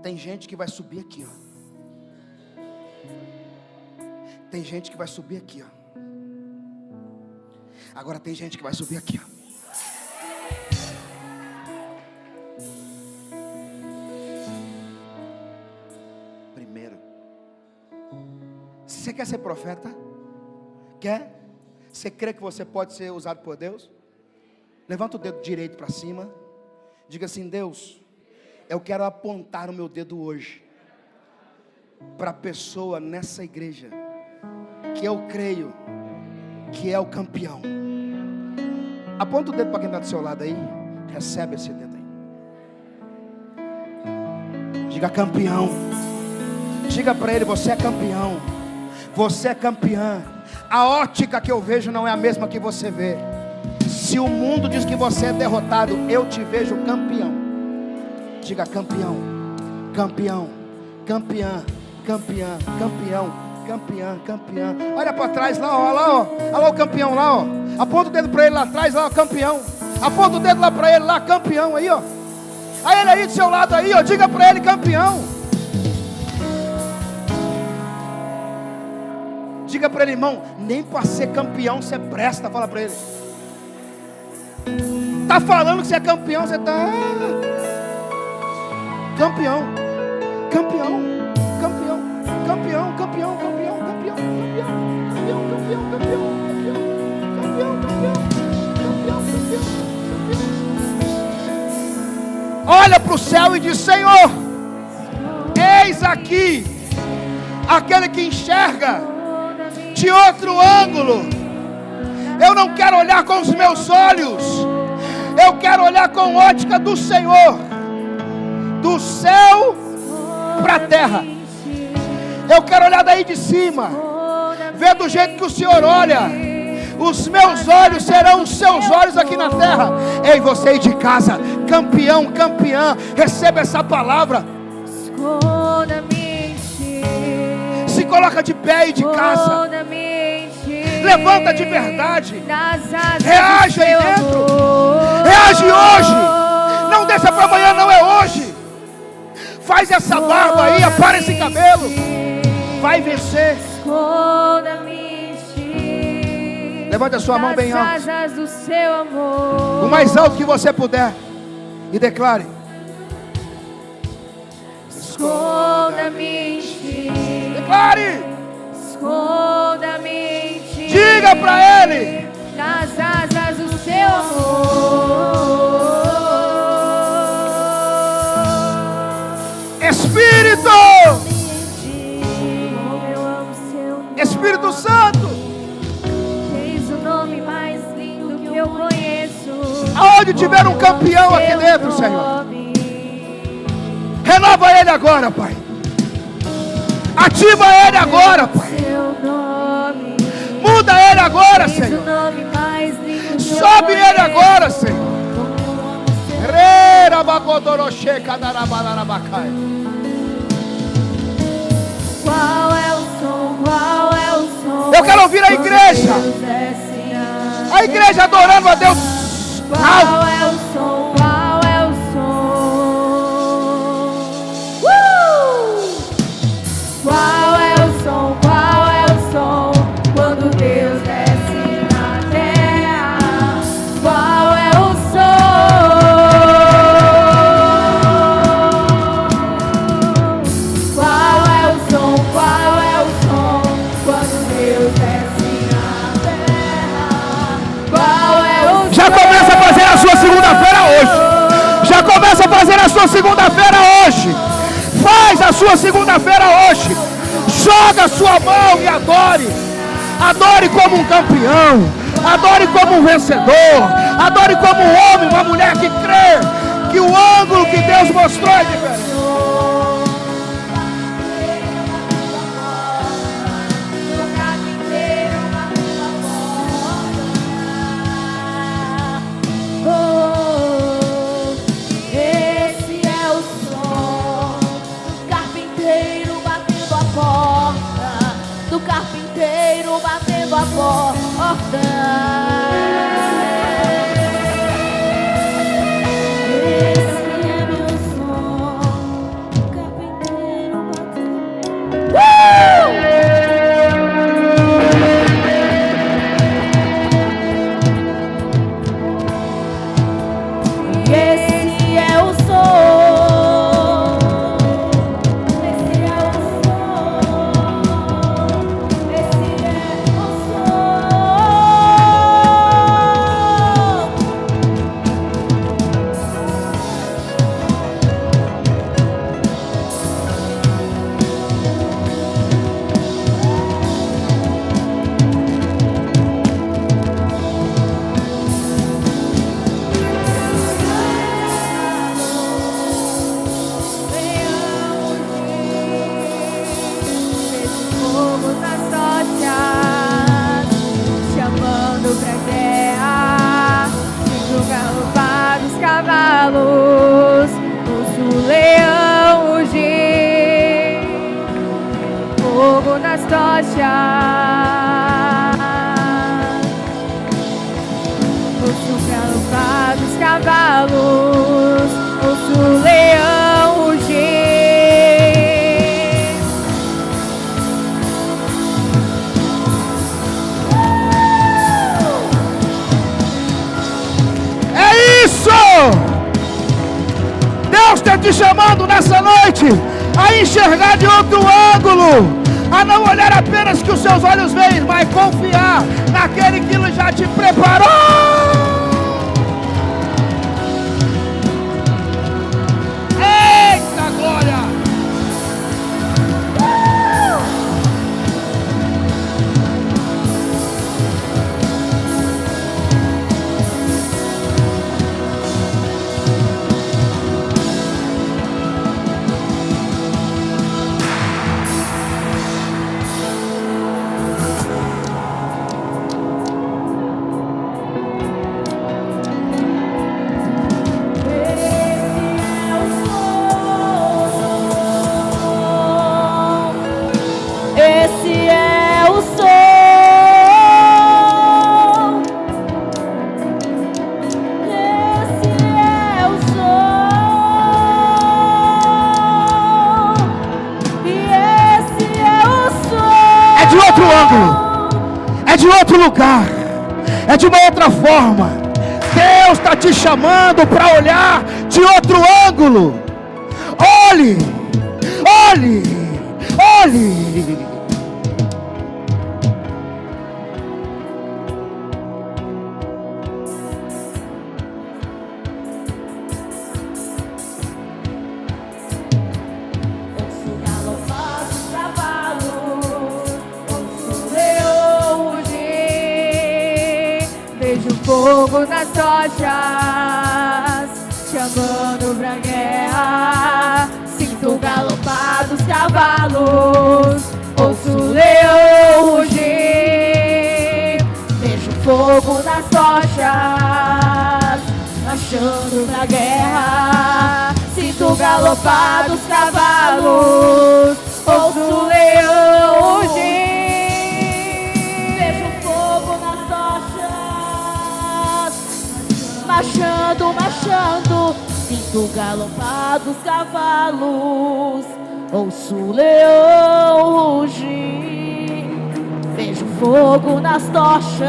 Tem gente que vai subir aqui, ó. Tem gente que vai subir aqui, ó. Agora tem gente que vai subir aqui, ó. Primeiro, você quer ser profeta? Quer? Você crê que você pode ser usado por Deus? Levanta o dedo direito para cima. Diga assim: Deus, eu quero apontar o meu dedo hoje para a pessoa nessa igreja que eu creio que é o campeão. Aponta o dedo para quem está do seu lado aí. Recebe esse dedo aí. Diga: campeão. Diga para ele: você é campeão. Você é campeã. A ótica que eu vejo não é a mesma que você vê. Se o mundo diz que você é derrotado, eu te vejo campeão. Diga: campeão, campeão, campeã, campeã, campeão, campeã, campeã. Olha para trás lá, ó, lá, ó. Olha lá o campeão lá, ó. Aponta o dedo para ele lá atrás, lá, ó, campeão. Aponta o dedo lá para ele lá, campeão aí, ó. Aí ele aí do seu lado aí, ó. Diga para ele: campeão. Diga para ele: irmão, nem para ser campeão você presta. Fala para ele. Tá falando que você é campeão, você tá campeão, campeão, campeão, campeão, campeão, campeão, campeão, campeão, campeão, campeão, campeão, campeão, campeão, campeão, campeão. Olha para o céu e diz: Senhor, eis aqui aquele que enxerga de outro ângulo. Eu não quero olhar com os meus olhos, eu quero olhar com ótica do Senhor, do céu para a terra. Eu quero olhar daí de cima, ver do jeito que o Senhor olha. Os meus olhos serão os seus olhos aqui na terra. Ei, você aí de casa, campeão, campeã, receba essa palavra. Se coloca de pé aí de casa, levanta de verdade, reage aí dentro, reage hoje, não deixa para amanhã, não é hoje. Faz essa barba aí, apara esse cabelo, vai vencer. Levante a sua mão bem alto, o mais alto que você puder, e declare: esconda Esconda-me em ti. Declare. Esconda-me em ti. Diga para Ele. Nas asas do seu amor. Espírito. Como eu amo seu nome. Espírito Santo. Tens o nome mais lindo que eu conheço. Aonde tiver um campeão aqui dentro, Senhor, renova ele agora, Pai. Ativa ele agora, Pai. Muda ele agora, Senhor. Sobe ele agora, Senhor. Qual é o som? Qual é o som? Eu quero ouvir a igreja. A igreja adorando a Deus. Qual é o som? Qual é o som? Qual é o som? Qual é o som? Quando Deus desce na terra. Qual é o som? Qual é o som? Qual é o som? Quando Deus desce na terra. Qual é o som? Já começa a fazer a sua segunda-feira hoje. Já começa a fazer a sua segunda-feira hoje. Faz a sua segunda-feira hoje. Joga a sua mão e adore. Adore como um campeão. Adore como um vencedor. Adore como um homem, uma mulher que crê que o ângulo que Deus mostrou é diferente. Esse é o som do carpinteiro batendo a porta, do carpinteiro batendo a porta. Esse é meu som, do carpinteiro batendo. Esse é o som. Esse é o som. Esse é o esse fogo nas tochas, chamando pra guerra, sinto o galopar dos cavalos, ouço o leão rugir, fogo nas tochas, ouço o galopar dos cavalos, ouço o leão rugir. É isso! Deus está te chamando nessa noite a enxergar de outro ângulo, a não olhar apenas o que os seus olhos veem, mas confiar naquele que Ele já te preparou. Eita glória! Esse é o som. Esse é o som. E esse é o som. É de outro ângulo, é de outro lugar, é de uma outra forma. Deus está te chamando para olhar de outro ângulo. Olhe, Olhe, olhe. Ouço galopar dos cavalos, ouço o leão rugir. Vejo fogo nas tochas, chamando pra guerra. Sinto o galopar dos cavalos, ouço o leão rugir. Vejo fogo nas tochas, marchando pra guerra. Sinto o galopar dos cavalos, ouço o leão rugir. Vejo fogo nas tochas, marchando, marchando. Sinto o galopar dos cavalos, ouço o leão rugir. Vejo fogo nas tochas,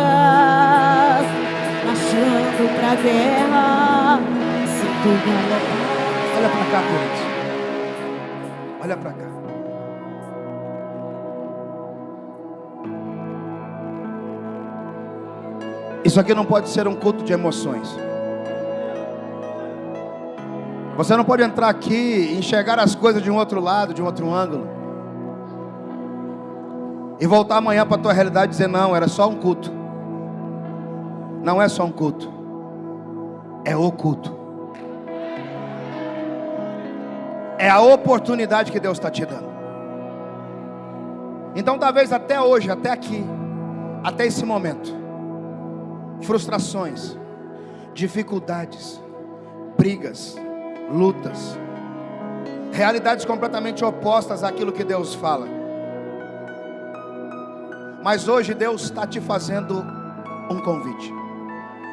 marchando pra guerra. Sinto o galopar. Olha para cá, Corinthians. Olha para cá. Isso aqui não pode ser um culto de emoções. Você não pode entrar aqui e enxergar as coisas de um outro lado, de um outro ângulo, e voltar amanhã para a tua realidade e dizer: não, era só um culto. Não é só um culto, é o culto. É a oportunidade que Deus está te dando. Então talvez até hoje, até aqui, até esse momento, frustrações, dificuldades, brigas, lutas, realidades completamente opostas àquilo que Deus fala. Mas hoje Deus está te fazendo um convite.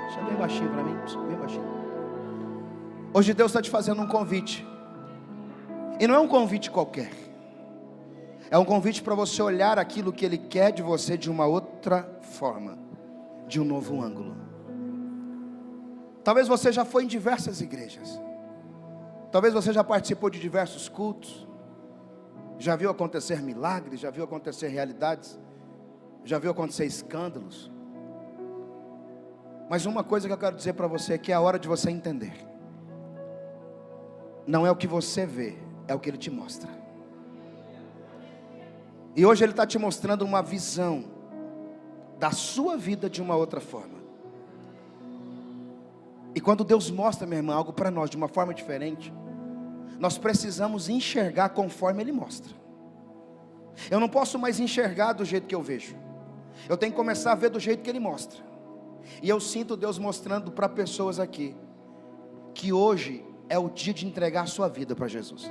Deixa bem baixinho para mim, bem baixinho. Hoje Deus está te fazendo um convite. E não é um convite qualquer. É um convite para você olhar aquilo que Ele quer de você de uma outra forma, de um novo ângulo. Talvez você já foi em diversas igrejas. Talvez você já participou de diversos cultos. Já viu acontecer milagres, já viu acontecer realidades, já viu acontecer escândalos. Mas uma coisa que eu quero dizer para você é que é a hora de você entender. Não é o que você vê, é o que Ele te mostra. E hoje Ele está te mostrando uma visão da sua vida de uma outra forma. E quando Deus mostra, minha irmã, algo para nós de uma forma diferente, nós precisamos enxergar conforme Ele mostra. Eu não posso mais enxergar do jeito que eu vejo. Eu tenho que começar a ver do jeito que Ele mostra. E eu sinto Deus mostrando para pessoas aqui que hoje é o dia de entregar a sua vida para Jesus.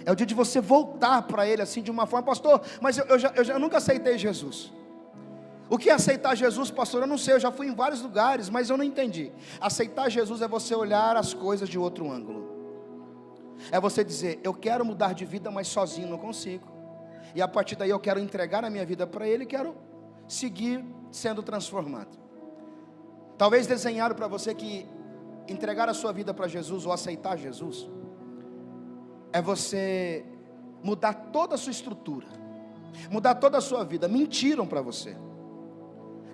É o dia de você voltar para Ele assim de uma forma: pastor, mas eu nunca aceitei Jesus. O que é aceitar Jesus, pastor? Eu não sei, eu já fui em vários lugares, mas eu não entendi. Aceitar Jesus é você olhar as coisas de outro ângulo. É você dizer: eu quero mudar de vida, mas sozinho não consigo. E a partir daí eu quero entregar a minha vida para Ele e quero seguir sendo transformado. Talvez desenharam para você que entregar a sua vida para Jesus ou aceitar Jesus é você mudar toda a sua estrutura, mudar toda a sua vida. Mentiram para você.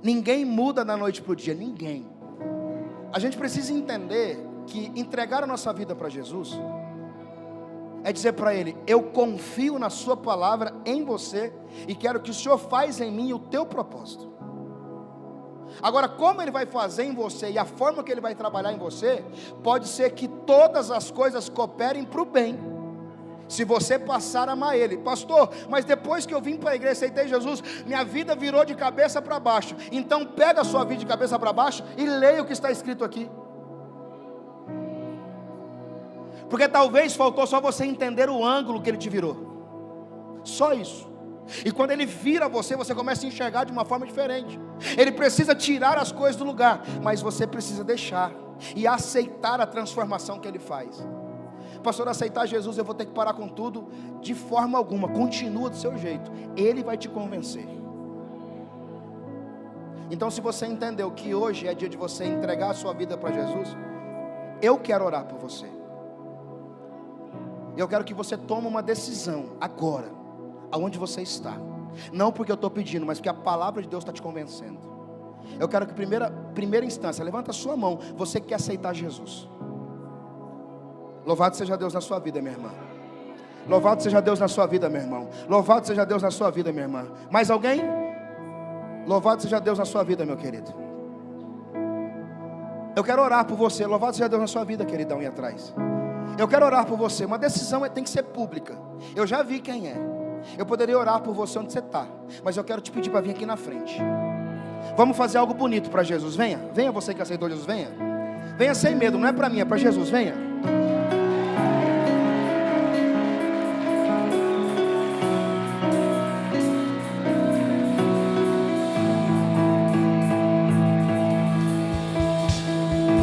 Ninguém muda da noite para o dia, ninguém. A gente precisa entender que entregar a nossa vida para Jesus é dizer para Ele: eu confio na sua palavra em você e quero que o Senhor faça em mim o teu propósito. Agora, como Ele vai fazer em você e a forma que Ele vai trabalhar em você, pode ser que todas as coisas cooperem para o bem, se você passar a amar Ele. Pastor, mas depois que eu vim para a igreja, aceitei Jesus, minha vida virou de cabeça para baixo. Então pega a sua vida de cabeça para baixo e leia o que está escrito aqui. Porque talvez faltou só você entender o ângulo que Ele te virou. Só isso. E quando Ele vira você, você começa a enxergar de uma forma diferente. Ele precisa tirar as coisas do lugar, mas você precisa deixar e aceitar a transformação que Ele faz. Pastor, aceitar Jesus, eu vou ter que parar com tudo? De forma alguma, continua do seu jeito. Ele vai te convencer. Então, se você entendeu que hoje é dia de você entregar a sua vida para Jesus, eu quero orar por você. Eu quero que você tome uma decisão agora, aonde você está. Não porque eu estou pedindo, mas porque a palavra de Deus está te convencendo. Eu quero que primeira instância, levanta a sua mão, você quer aceitar Jesus. Louvado seja Deus na sua vida, minha irmã. Louvado seja Deus na sua vida, meu irmão. Louvado seja Deus na sua vida, minha irmã. Mais alguém? Louvado seja Deus na sua vida, meu querido. Eu quero orar por você. Louvado seja Deus na sua vida, queridão, aí atrás. Eu quero orar por você. Uma decisão tem que ser pública. Eu já vi quem é. Eu poderia orar por você onde você está, mas eu quero te pedir para vir aqui na frente. Vamos fazer algo bonito para Jesus. Venha, venha você que aceitou Jesus, venha. Venha sem medo, não é para mim, é para Jesus, venha.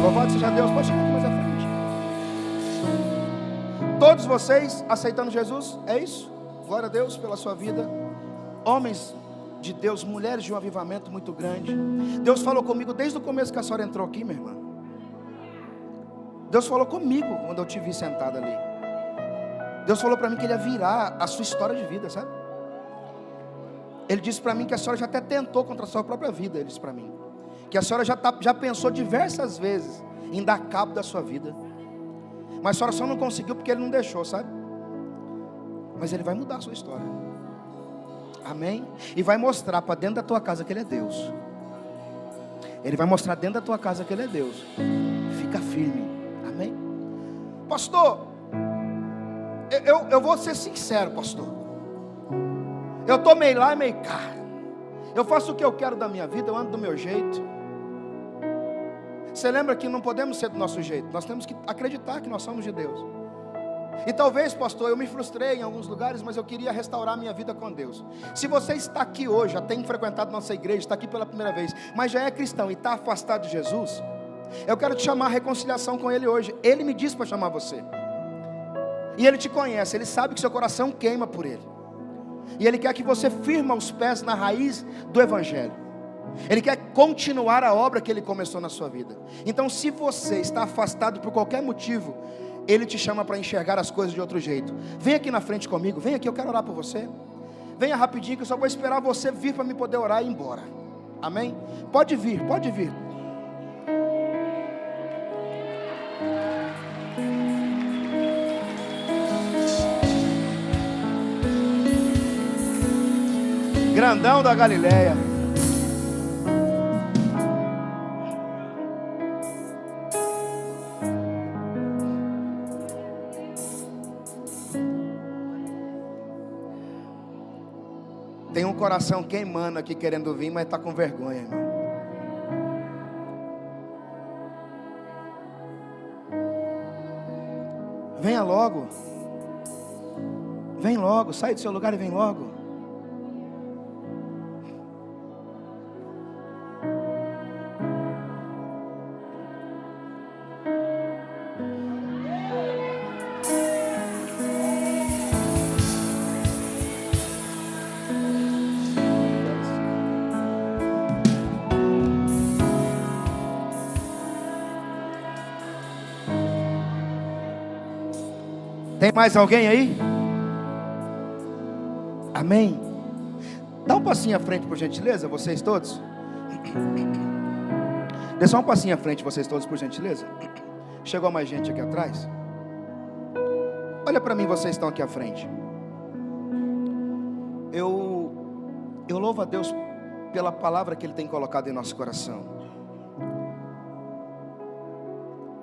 Louvado seja Deus, pode chegar aqui mais à frente. Todos vocês aceitando Jesus, é isso? Glória a Deus pela sua vida. Homens de Deus, mulheres de um avivamento muito grande. Deus falou comigo desde o começo que a senhora entrou aqui, minha irmã. Deus falou comigo quando eu te vi sentada ali. Deus falou para mim que Ele ia virar a sua história de vida, sabe? Ele disse para mim que a senhora já até tentou contra a sua própria vida. Ele disse para mim que a senhora já pensou diversas vezes em dar cabo da sua vida, mas a senhora só não conseguiu porque Ele não deixou, sabe? Mas Ele vai mudar a sua história. Amém? E vai mostrar para dentro da tua casa que Ele é Deus. Ele vai mostrar dentro da tua casa que Ele é Deus. Fica firme. Amém? Pastor, eu vou ser sincero, pastor. Eu estou meio lá e meio cá. Eu faço o que eu quero da minha vida, eu ando do meu jeito. Você lembra que não podemos ser do nosso jeito. Nós temos que acreditar que nós somos de Deus. E talvez, pastor, eu me frustrei em alguns lugares, mas eu queria restaurar minha vida com Deus. Se você está aqui hoje, já tem frequentado nossa igreja, está aqui pela primeira vez, mas já é cristão e está afastado de Jesus, eu quero te chamar a reconciliação com Ele hoje. Ele me disse para chamar você. E Ele te conhece, Ele sabe que seu coração queima por Ele. E Ele quer que você firme os pés na raiz do Evangelho. Ele quer continuar a obra que Ele começou na sua vida. Então, se você está afastado por qualquer motivo, Ele te chama para enxergar as coisas de outro jeito. Vem aqui na frente comigo, vem aqui, eu quero orar por você. Venha rapidinho que eu só vou esperar você vir para me poder orar e ir embora. Amém? Pode vir, pode vir. Grandão da Galileia. Tem um coração queimando aqui querendo vir, mas está com vergonha, irmão. Venha logo. Vem logo, sai do seu lugar e vem logo. Tem mais alguém aí? Amém? Dá um passinho à frente, por gentileza, vocês todos. Dê só um passinho à frente, vocês todos, por gentileza. Chegou mais gente aqui atrás. Olha para mim, vocês estão aqui à frente. Eu louvo a Deus pela palavra que Ele tem colocado em nosso coração.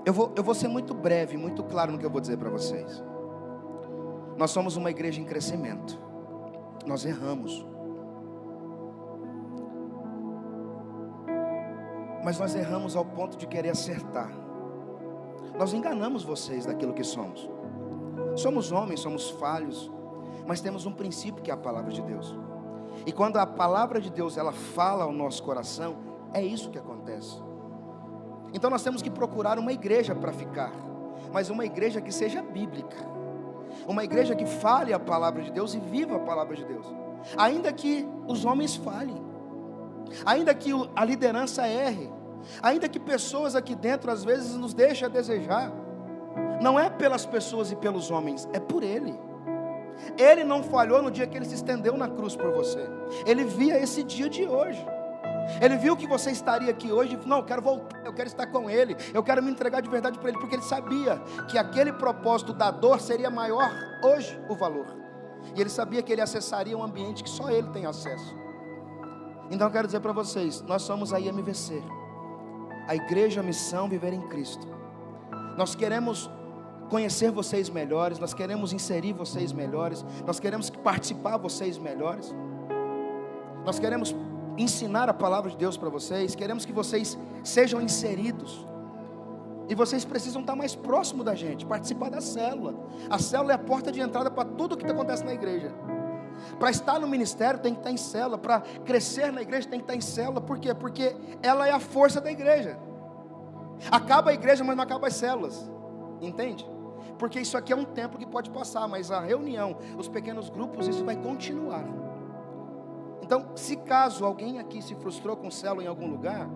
Eu vou ser muito breve, muito claro no que eu vou dizer para vocês. Nós somos uma igreja em crescimento. Nós erramos. Mas nós erramos ao ponto de querer acertar. Nós enganamos vocês daquilo que somos. Somos homens, somos falhos, mas temos um princípio que é a palavra de Deus. E quando a palavra de Deus ela fala ao nosso coração, é isso que acontece. Então nós temos que procurar uma igreja para ficar, mas uma igreja que seja bíblica. Uma igreja que fale a palavra de Deus e viva a palavra de Deus. Ainda que os homens falhem, ainda que a liderança erre, ainda que pessoas aqui dentro às vezes nos deixem a desejar, não é pelas pessoas e pelos homens, é por Ele. Ele não falhou no dia que Ele se estendeu na cruz por você. Ele via esse dia de hoje. Ele viu que você estaria aqui hoje e falou, não, eu quero voltar, eu quero estar com Ele, eu quero me entregar de verdade para Ele, porque Ele sabia que aquele propósito da dor seria maior hoje, o valor. E Ele sabia que Ele acessaria um ambiente que só Ele tem acesso. Então eu quero dizer para vocês, nós somos a IMVC, a Igreja Missão Viver em Cristo. Nós queremos conhecer vocês melhores, nós queremos inserir vocês melhores, nós queremos participar vocês melhores, nós queremos ensinar a palavra de Deus para vocês, queremos que vocês sejam inseridos, e vocês precisam estar mais próximo da gente, participar da célula. A célula é a porta de entrada para tudo o que acontece na igreja. Para estar no ministério tem que estar em célula, para crescer na igreja tem que estar em célula. Por quê? Porque ela é a força da igreja. Acaba a igreja, mas não acaba as células, entende? Porque isso aqui é um tempo que pode passar, mas a reunião, os pequenos grupos, isso vai continuar. Então, se caso alguém aqui se frustrou com célula em algum lugar,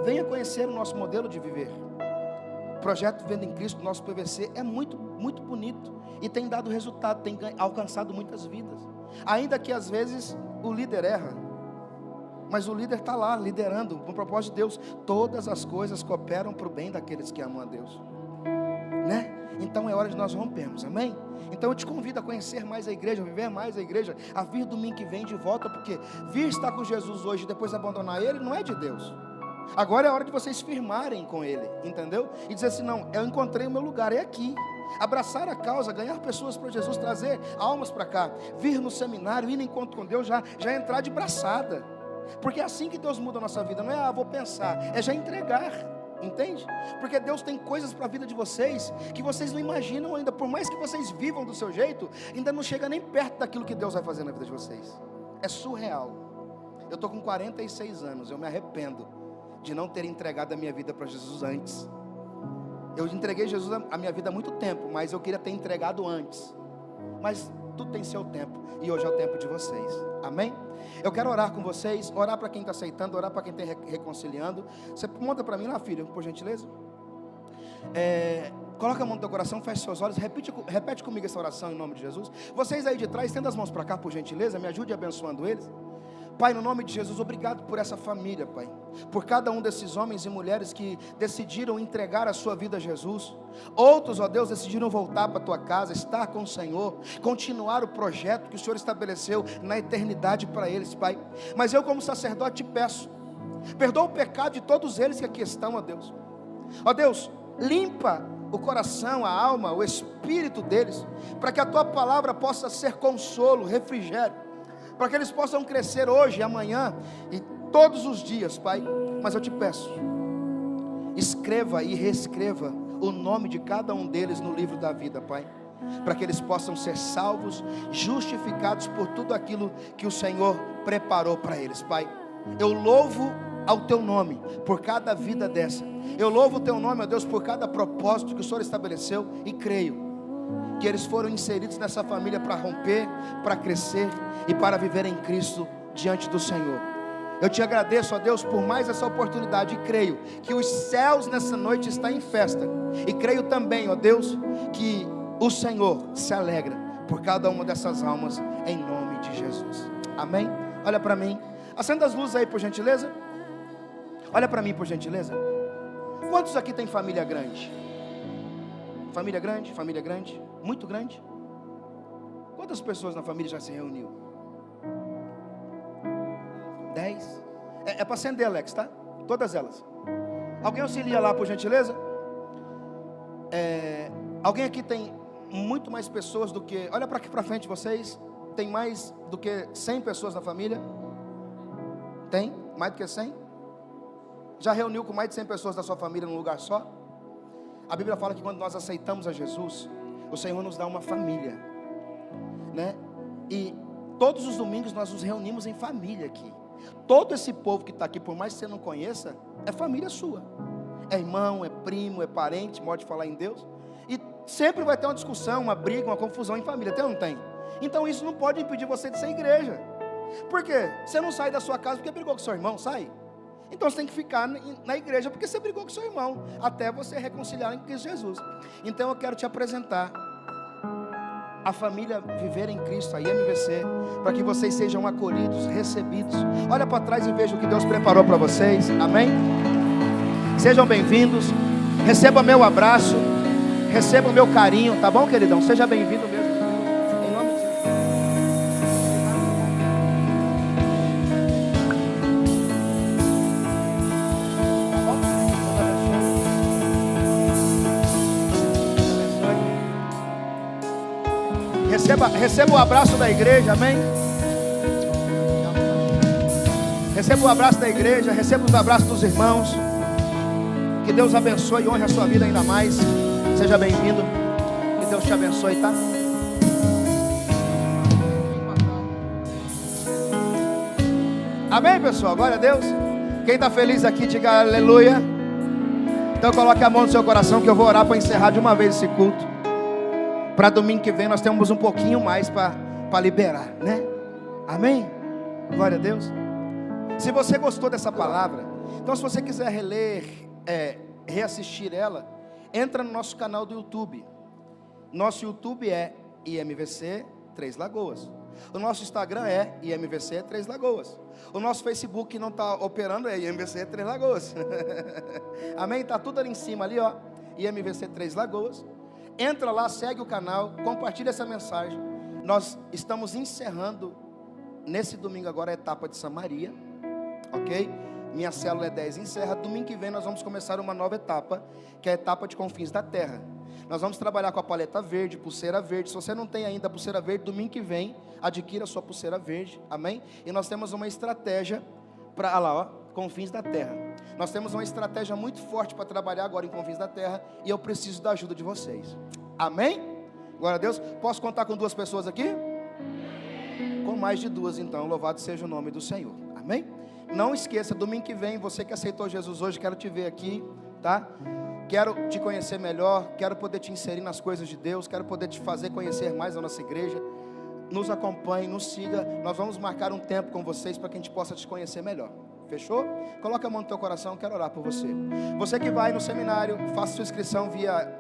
venha conhecer o nosso modelo de viver. O projeto Vivendo em Cristo, nosso PVC, é muito, muito bonito e tem dado resultado, tem alcançado muitas vidas. Ainda que às vezes o líder erra, mas o líder está lá liderando com o propósito de Deus. Todas as coisas cooperam para o bem daqueles que amam a Deus, né? Então é hora de nós rompermos, amém? Então eu te convido a conhecer mais a igreja, a viver mais a igreja, a vir domingo que vem de volta, porque vir estar com Jesus hoje e depois abandonar Ele não é de Deus. Agora é hora de vocês firmarem com Ele, entendeu? E dizer assim, não, eu encontrei o meu lugar, é aqui. Abraçar a causa, ganhar pessoas para Jesus, trazer almas para cá, vir no seminário, ir no encontro com Deus, já entrar de braçada. Porque é assim que Deus muda a nossa vida, não é, vou pensar, é já entregar, entende? Porque Deus tem coisas para a vida de vocês, que vocês não imaginam ainda, por mais que vocês vivam do seu jeito, ainda não chega nem perto daquilo que Deus vai fazer na vida de vocês. É surreal. Eu estou com 46 anos, eu me arrependo de não ter entregado a minha vida para Jesus antes. Eu entreguei Jesus a minha vida há muito tempo, mas eu queria ter entregado antes. Mas tudo tem seu tempo, e hoje é o tempo de vocês, amém? Eu quero orar com vocês, orar para quem está aceitando, orar para quem está reconciliando. Você monta para mim lá, filho, por gentileza. Coloca a mão no teu coração, feche seus olhos, repete comigo essa oração em nome de Jesus. Vocês aí de trás, estenda as mãos para cá, por gentileza, me ajude abençoando eles. Pai, no nome de Jesus, obrigado por essa família, Pai, por cada um desses homens e mulheres que decidiram entregar a sua vida a Jesus. Outros, ó Deus, decidiram voltar para a tua casa, estar com o Senhor, continuar o projeto que o Senhor estabeleceu na eternidade para eles, Pai. Mas eu, como sacerdote, te peço, perdoa o pecado de todos eles que aqui estão, ó Deus. Ó Deus, limpa o coração, a alma, o espírito deles, para que a tua palavra possa ser consolo, refrigério, para que eles possam crescer hoje, amanhã e todos os dias, Pai. Mas eu te peço, escreva e reescreva o nome de cada um deles no livro da vida, Pai, para que eles possam ser salvos, justificados por tudo aquilo que o Senhor preparou para eles, Pai. Eu louvo ao teu nome por cada vida dessa. Eu louvo o teu nome, ó Deus, por cada propósito que o Senhor estabeleceu, e creio que eles foram inseridos nessa família para romper, para crescer e para viver em Cristo diante do Senhor. Eu te agradeço, ó Deus, por mais essa oportunidade, e creio que os céus nessa noite estão em festa, e creio também, ó Deus, que o Senhor se alegra por cada uma dessas almas, em nome de Jesus, amém? Olha para mim, acenda as luzes aí, por gentileza. Olha para mim, por gentileza. Quantos aqui tem família grande? Família grande, muito grande. Quantas pessoas na família já se reuniu? 10? É para acender, Alex, tá? Todas elas. Alguém auxilia lá, por gentileza? Alguém aqui tem muito mais pessoas do que... Olha para aqui para frente vocês. Tem mais do que 100 pessoas na família? Tem? Mais do que 100? Já reuniu com mais de 100 pessoas da sua família num lugar só? A Bíblia fala que quando nós aceitamos a Jesus, o Senhor nos dá uma família, né? E todos os domingos nós nos reunimos em família aqui. Todo esse povo que está aqui, por mais que você não conheça, é família sua. É irmão, é primo, é parente, pode falar em Deus. E sempre vai ter uma discussão, uma briga, uma confusão em família, tem ou não tem? Então isso não pode impedir você de ser igreja. Por quê? Você não sai da sua casa porque brigou com seu irmão, sai. Então você tem que ficar na igreja porque você brigou com seu irmão, até você reconciliar em Cristo Jesus. Então eu quero te apresentar a família Viver em Cristo, a IMVC, para que vocês sejam acolhidos, recebidos. Olha para trás e veja o que Deus preparou para vocês, amém? Sejam bem-vindos, receba meu abraço, receba o meu carinho, tá bom, queridão? Seja bem-vindo mesmo, em nome de Jesus. Tá bom? Receba o abraço da igreja, amém? Receba o abraço da igreja, receba os abraços dos irmãos. Que Deus abençoe e honre a sua vida ainda mais. Seja bem-vindo. Que Deus te abençoe, tá? Amém, pessoal? Glória a Deus. Quem está feliz aqui, diga aleluia. Então coloque a mão no seu coração que eu vou orar para encerrar de uma vez esse culto. Para domingo que vem nós temos um pouquinho mais para liberar, né? Amém? Glória a Deus. Se você gostou dessa palavra, então se você quiser reler, reassistir ela, entra no nosso canal do YouTube. Nosso YouTube é IMVC Três Lagoas. O nosso Instagram é IMVC Três Lagoas. O nosso Facebook não está operando, é IMVC Três Lagoas. Amém? Está tudo ali em cima, ali, ó. IMVC Três Lagoas. Entra lá, segue o canal, compartilha essa mensagem. Nós estamos encerrando nesse domingo agora a etapa de Samaria, ok? Minha célula é 10, encerra. Domingo que vem nós vamos começar uma nova etapa, que é a etapa de Confins da Terra. Nós vamos trabalhar com a paleta verde, pulseira verde. Se você não tem ainda a pulseira verde, domingo que vem, adquira a sua pulseira verde, amém? E nós temos uma estratégia para, olha lá, ó, Confins da Terra. Nós temos uma estratégia muito forte para trabalhar agora em Confins da Terra, e eu preciso da ajuda de vocês, amém? Glória a Deus. Posso contar com 2 pessoas aqui? Com mais de 2, então, louvado seja o nome do Senhor, amém? Não esqueça, domingo que vem, você que aceitou Jesus hoje, quero te ver aqui, tá? Quero te conhecer melhor, quero poder te inserir nas coisas de Deus, quero poder te fazer conhecer mais a nossa igreja. Nos acompanhe, nos siga, nós vamos marcar um tempo com vocês para que a gente possa te conhecer melhor. Fechou? Coloca a mão no teu coração, quero orar por você. Você que vai no seminário, faça sua inscrição via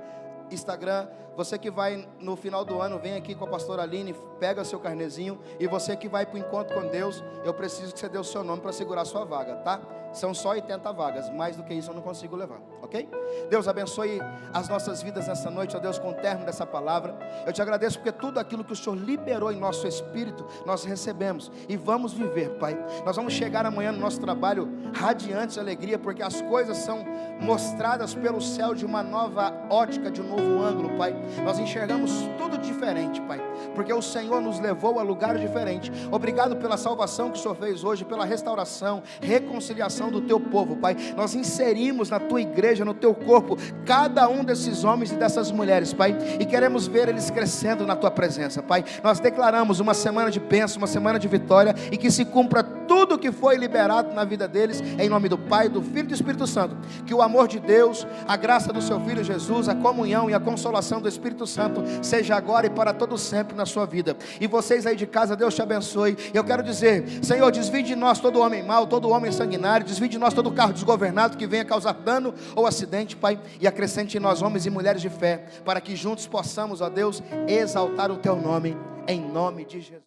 Instagram. Você que vai no final do ano, vem aqui com a pastora Aline, pega seu carnezinho. E você que vai para o encontro com Deus, eu preciso que você dê o seu nome para segurar a sua vaga, tá? São só 80 vagas, mais do que isso eu não consigo levar, ok? Deus abençoe as nossas vidas nessa noite, ó Deus, com o término dessa palavra. Eu te agradeço porque tudo aquilo que o Senhor liberou em nosso espírito, nós recebemos e vamos viver, Pai. Nós vamos chegar amanhã no nosso trabalho radiantes de alegria, porque as coisas são mostradas pelo céu de uma nova ótica, de um novo ângulo, Pai. Nós enxergamos tudo diferente, Pai, porque o Senhor nos levou a lugares diferentes. Obrigado pela salvação que o Senhor fez hoje, pela restauração, reconciliação do teu povo, Pai. Nós inserimos na tua igreja, no teu corpo, cada um desses homens e dessas mulheres, Pai, e queremos ver eles crescendo na tua presença, Pai. Nós declaramos uma semana de bênção, uma semana de vitória, e que se cumpra tudo que foi liberado na vida deles, em nome do Pai, do Filho e do Espírito Santo. Que o amor de Deus, a graça do seu Filho Jesus, a comunhão e a consolação do Espírito Santo seja agora e para todo sempre na sua vida. E vocês aí de casa, Deus te abençoe. Eu quero dizer, Senhor, desvie de nós todo homem mau, todo homem sanguinário, desvie de nós todo carro desgovernado que venha causar dano ou acidente, Pai, e acrescente em nós homens e mulheres de fé, para que juntos possamos, ó Deus, exaltar o teu nome, em nome de Jesus.